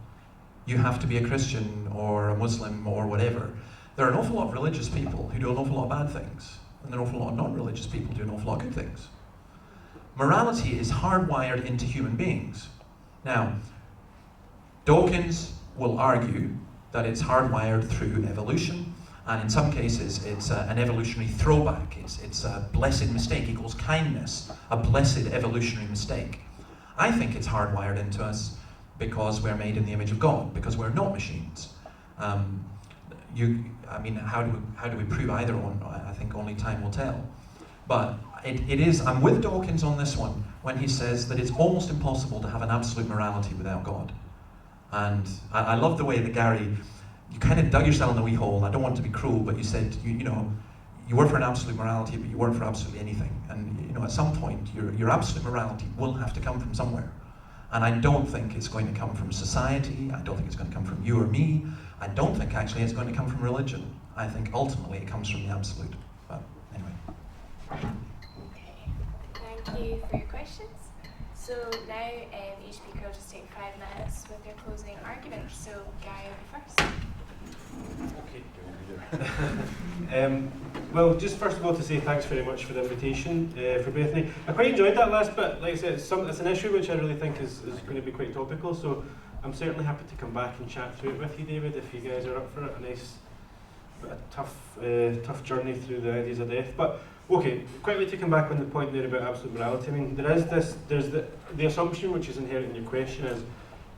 you have to be a Christian or a Muslim or whatever. There are an awful lot of religious people who do an awful lot of bad things, and there are an awful lot of non-religious people who do an awful lot of good things. Morality is hardwired into human beings. Now, Dawkins will argue that it's hardwired through evolution, and in some cases it's an evolutionary throwback. It's a blessed mistake equals kindness, a blessed evolutionary mistake. I think it's hardwired into us because we're made in the image of God, because we're not machines. I mean, how do we prove either one? I think only time will tell. But it is, I'm with Dawkins on this one, when he says that it's almost impossible to have an absolute morality without God. And I love the way that Gary, you kind of dug yourself in the wee hole. I don't want to be cruel, but you said, you know, you were for an absolute morality, but you weren't for absolutely anything. And you know, at some point, your absolute morality will have to come from somewhere. And I don't think it's going to come from society. I don't think it's going to come from you or me. I don't think actually it's going to come from religion. I think ultimately it comes from the absolute. But anyway. Thank you for your questions. So now each speaker will just take 5 minutes with their closing arguments. So Gary will be first. Well, just first of all to say thanks very much for the invitation for Bethany. I quite enjoyed that last bit. Like I said, it's an issue which I really think is going to be quite topical, so I'm certainly happy to come back and chat through it with you, David, if you guys are up for it. A nice, but a tough journey through the ideas of death. But okay, quickly to come back on the point there about absolute morality. I mean, there's the assumption which is inherent in your question is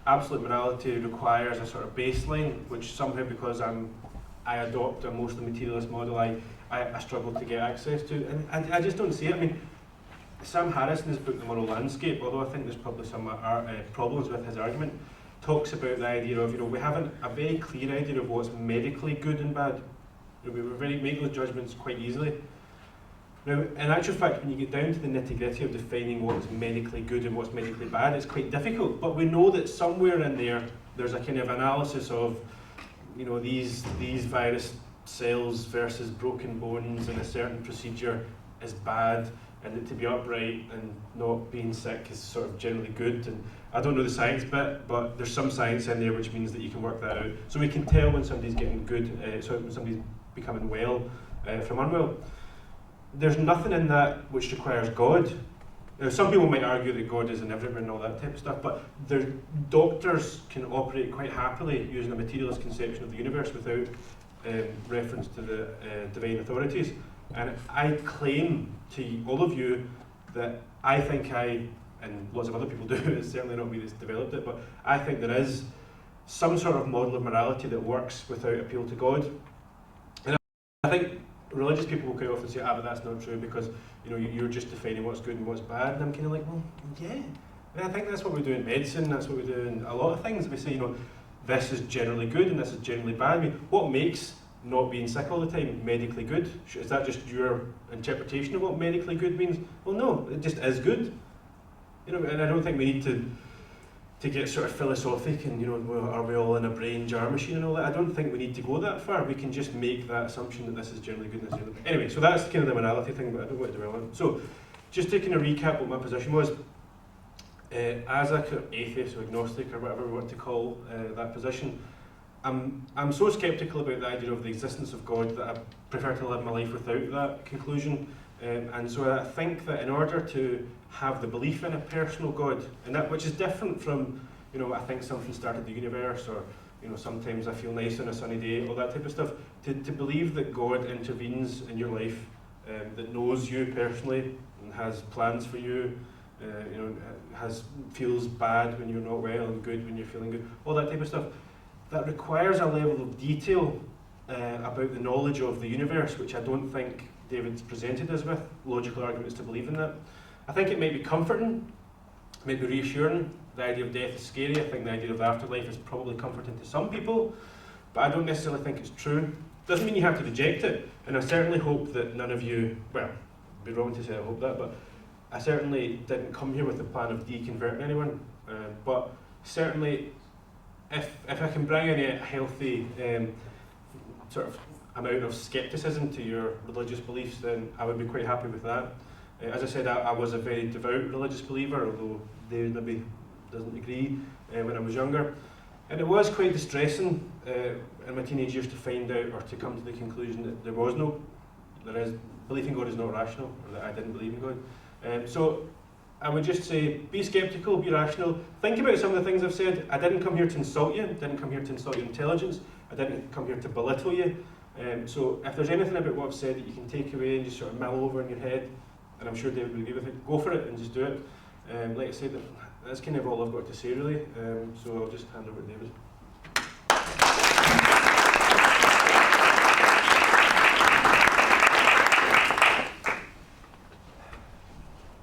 absolute morality requires a sort of baseline, which somehow, because I adopt a mostly materialist model, I struggle to get access to, and I just don't see it. I mean, Sam Harris in his book The Moral Landscape, although I think there's probably some problems with his argument, talks about the idea of, you know, we have a very clear idea of what's medically good and bad. You know, we make those judgments quite easily. Now, in actual fact, when you get down to the nitty-gritty of defining what's medically good and what's medically bad, it's quite difficult. But we know that somewhere in there's a kind of analysis of, you know, these virus cells versus broken bones in a certain procedure is bad, and that to be upright and not being sick is sort of generally good. And I don't know the science bit, but there's some science in there which means that you can work that out. So we can tell when somebody's getting good, when somebody's becoming well from unwell. There's nothing in that which requires God. Now, some people might argue that God isn't everywhere and all that type of stuff, but doctors can operate quite happily using a materialist conception of the universe without reference to the divine authorities. And I claim to all of you that I think and lots of other people do, it's certainly not me that's developed it, but I think there is some sort of model of morality that works without appeal to God. And I think religious people will quite often say, but that's not true because, you know, you're just defining what's good and what's bad. And I'm kind of like, well, yeah. And I think that's what we do in medicine, that's what we do in a lot of things. We say, you know, this is generally good and this is generally bad. I mean, what makes not being sick all the time medically good? Is that just your interpretation of what medically good means? Well, no, it just is good. You know, and I don't think we need to to get sort of philosophic and, you know, well, are we all in a brain jar machine and all that. I don't think we need to go that far. We can just make that assumption that this is generally good and this is generally... Anyway, so that's kind of the morality thing, but I don't want to dwell on it. So, just to kind of recap what my position was, as a kind of atheist or agnostic or whatever we want to call that position, I'm so sceptical about the idea of the existence of God that I prefer to live my life without that conclusion. And so I think that in order to have the belief in a personal God, and that which is different from, you know, I think something started the universe, or, you know, sometimes I feel nice on a sunny day, all that type of stuff, to believe that God intervenes in your life, that knows you personally and has plans for you, you know, feels bad when you're not well and good when you're feeling good, all that type of stuff, that requires a level of detail about the knowledge of the universe, which I don't think David's presented us with logical arguments to believe in that. I think it might be comforting, it might be reassuring. The idea of death is scary. I think the idea of the afterlife is probably comforting to some people, but I don't necessarily think it's true. Doesn't mean you have to reject it, and I certainly hope that none of you, well, it'd be wrong to say I hope that, but I certainly didn't come here with the plan of deconverting anyone, but certainly if I can bring in a healthy sort of amount of scepticism to your religious beliefs, then I would be quite happy with that. As I said, I was a very devout religious believer, although David maybe doesn't agree, when I was younger. And it was quite distressing in my teenage years to find out, or to come to the conclusion that belief in God is not rational, or that I didn't believe in God. So I would just say, be sceptical, be rational, think about some of the things I've said. I didn't come here to insult you, I didn't come here to insult your intelligence, I didn't come here to belittle you. So if there's anything about what I've said that you can take away and just sort of mull over in your head, and I'm sure David would agree with it, go for it and just do it. Like I said, that's kind of all I've got to say really, so I'll just hand over to David.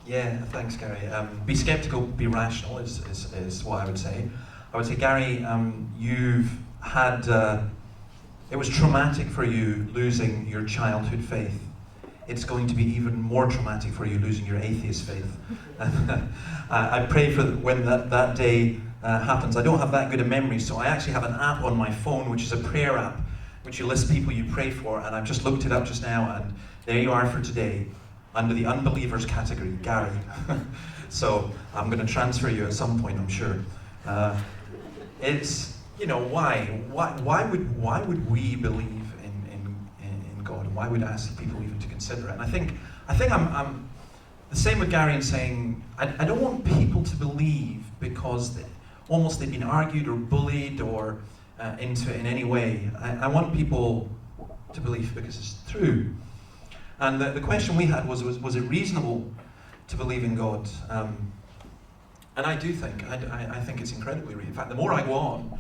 Yeah, thanks, Gary. Be sceptical, be rational is what I would say. I would say, Gary, you've had... it was traumatic for you losing your childhood faith. It's going to be even more traumatic for you losing your atheist faith. I pray for when that day happens. I don't have that good a memory, so I actually have an app on my phone, which is a prayer app, which you list people you pray for, and I've just looked it up just now, and there you are for today, under the unbelievers category, Gary. So I'm going to transfer you at some point, I'm sure. It's, you know, why would we believe in God, and why would I ask people even to consider it? And I think I'm the same with Gary in saying I don't want people to believe because they've been argued or bullied or into it in any way. I want people to believe because it's true. And the question we had was it reasonable to believe in God? And I do think, I think it's incredibly reasonable. In fact, the more I go on,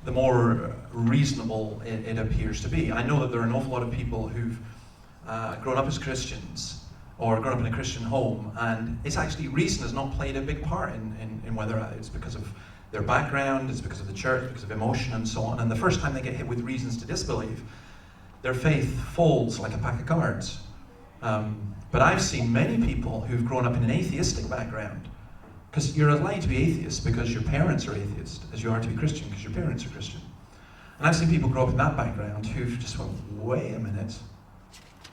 the more reasonable it appears to be. I know that there are an awful lot of people who've grown up as Christians or grown up in a Christian home, and it's actually, reason has not played a big part in whether it's because of their background, it's because of the church, because of emotion and so on, and the first time they get hit with reasons to disbelieve, their faith folds like a pack of cards. But I've seen many people who've grown up in an atheistic background, because you're allowed to be atheist because your parents are atheist, as you are to be Christian because your parents are Christian. And I've seen people grow up in that background who've just went, wait a minute,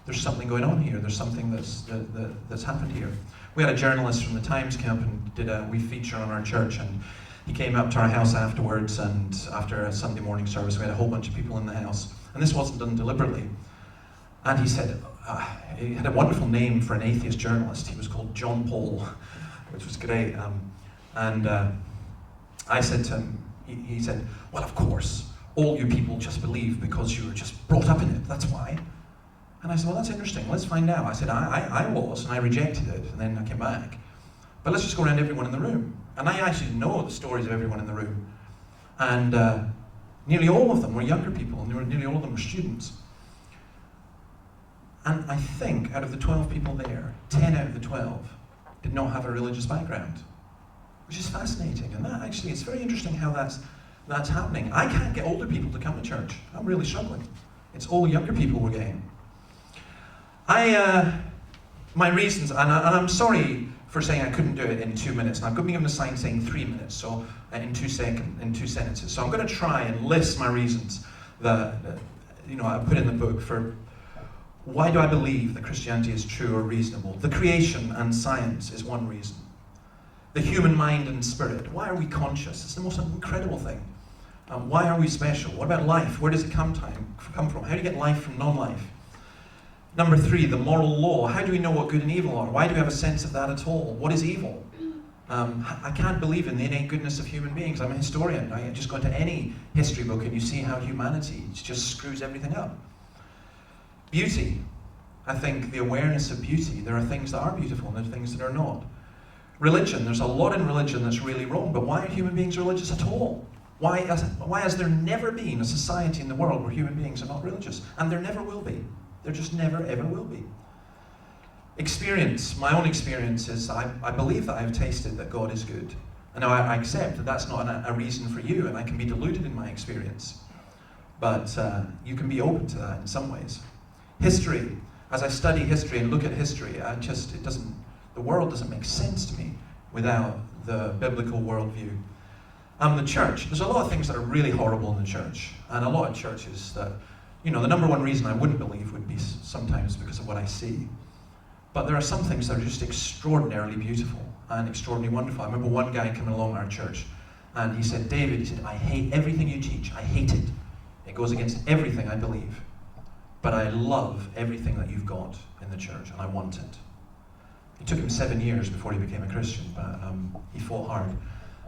there's something going on here, there's something that's happened here. We had a journalist from the Times come up and did a wee feature on our church, and he came up to our house afterwards, and after a Sunday morning service we had a whole bunch of people in the house, and this wasn't done deliberately. And he said, he had a wonderful name for an atheist journalist, he was called John Paul, which was great. I said to him, he said, well, of course, all you people just believe because you were just brought up in it, that's why. And I said, well, that's interesting, let's find out. I said, I was, and I rejected it, and then I came back. But let's just go around everyone in the room. And I actually know the stories of everyone in the room. And nearly all of them were younger people, and nearly all of them were students. And I think out of the 12 people there, 10 out of the 12 did not have a religious background, which is fascinating. And that actually, it's very interesting how that's happening. I can't get older people to come to church. I'm really struggling. It's all younger people we're getting. My reasons, and I'm sorry for saying I couldn't do it in 2 minutes, and I've been given a sign saying 3 minutes, so in two sentences. So I'm going to try and list my reasons that I put in the book for why do I believe that Christianity is true or reasonable. The creation and science is one reason. The human mind and spirit. Why are we conscious? It's the most incredible thing. Why are we special? What about life? Where does it come from? How do you get life from non-life? Number 3, the moral law. How do we know what good and evil are? Why do we have a sense of that at all? What is evil? I can't believe in the innate goodness of human beings. I'm a historian. I just go into any history book and you see how humanity just screws everything up. Beauty. I think the awareness of beauty. There are things that are beautiful and there are things that are not. Religion. There's a lot in religion that's really wrong, but why are human beings religious at all? Why has there never been a society in the world where human beings are not religious? And there never will be. There just never, ever will be. Experience. My own experience is I believe that I've tasted that God is good. And now I accept that that's not a reason for you, and I can be deluded in my experience. But you can be open to that in some ways. History. As I study history and look at history, the world doesn't make sense to me without the biblical worldview. The church. There's a lot of things that are really horrible in the church, and a lot of churches that, the number one reason I wouldn't believe would be sometimes because of what I see. But there are some things that are just extraordinarily beautiful and extraordinarily wonderful. I remember one guy coming along our church, and he said, David, I hate everything you teach. I hate it. It goes against everything I believe. But I love everything that you've got in the church, and I want it. It took him 7 years before he became a Christian, but he fought hard.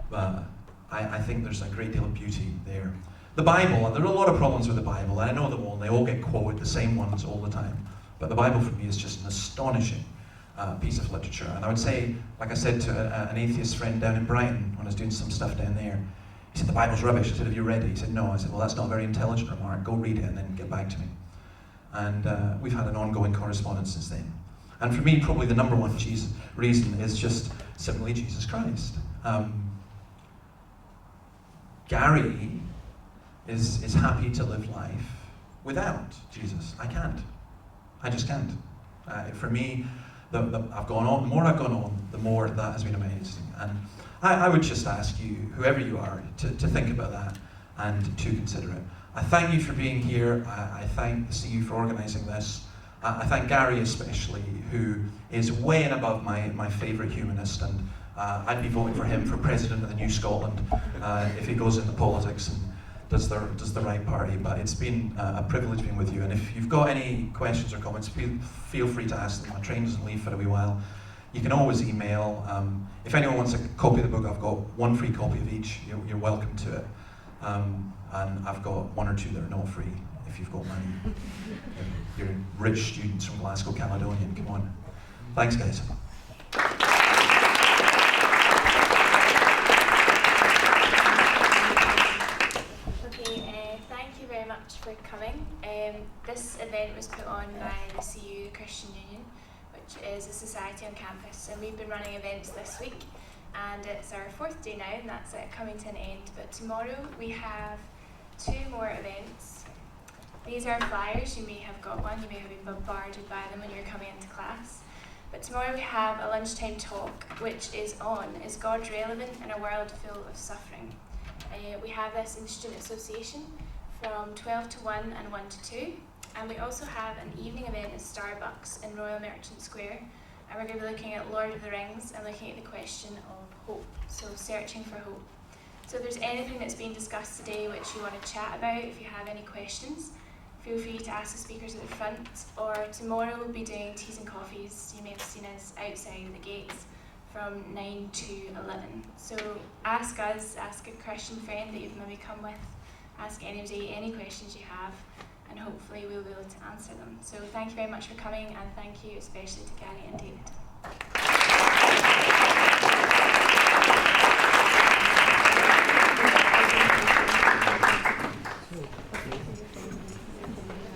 But I think there's a great deal of beauty there. The Bible, and there are a lot of problems with the Bible, and I know them all, and they all get quoted, the same ones all the time. But the Bible for me is just an astonishing piece of literature. And I would say, like I said to an atheist friend down in Brighton when I was doing some stuff down there, he said, the Bible's rubbish. I said, have you read it? He said, no. I said, well, that's not a very intelligent remark. Go read it and then get back to me. And we've had an ongoing correspondence since then. And for me, probably the number one reason is just simply Jesus Christ. Gary is happy to live life without Jesus. I can't. I just can't. For me, I've gone on. The more I've gone on, the more that has been amazing. And I would just ask you, whoever you are, to think about that and to consider it. I thank you for being here. I thank the CU for organising this. I thank Gary especially, who is way and above my favourite humanist, and I'd be voting for him for president of the new Scotland if he goes into politics and does the right party. But it's been a privilege being with you, and if you've got any questions or comments, feel free to ask them. My train doesn't leave for a wee while. You can always email. If anyone wants a copy of the book, I've got one free copy of each. You're welcome to it. And I've got one or two that are not free, if you've got money. You're rich students from Glasgow Caledonian, come on. Thanks, guys. Thank you very much for coming. This event was put on by the CU Christian Union, which is a society on campus, and we've been running events this week, and it's our 4th day now, and that's it, coming to an end. But tomorrow we have 2 more events. These are flyers. You may have got one, you may have been bombarded by them when you're coming into class. But tomorrow we have a lunchtime talk, which is God relevant in a world full of suffering? We have this in Student Association from 12 to 1 and 1 to 2. And we also have an evening event at Starbucks in Royal Merchant Square. And we're going to be looking at Lord of the Rings and looking at the question of hope, so searching for hope. So if there's anything that's being discussed today which you want to chat about, if you have any questions, feel free to ask the speakers at the front, or tomorrow we'll be doing teas and coffees. You may have seen us outside the gates from 9 to 11. So ask us, ask a Christian friend that you've maybe come with, ask anybody any questions you have, and hopefully we'll be able to answer them. So thank you very much for coming, and thank you especially to Gary and David.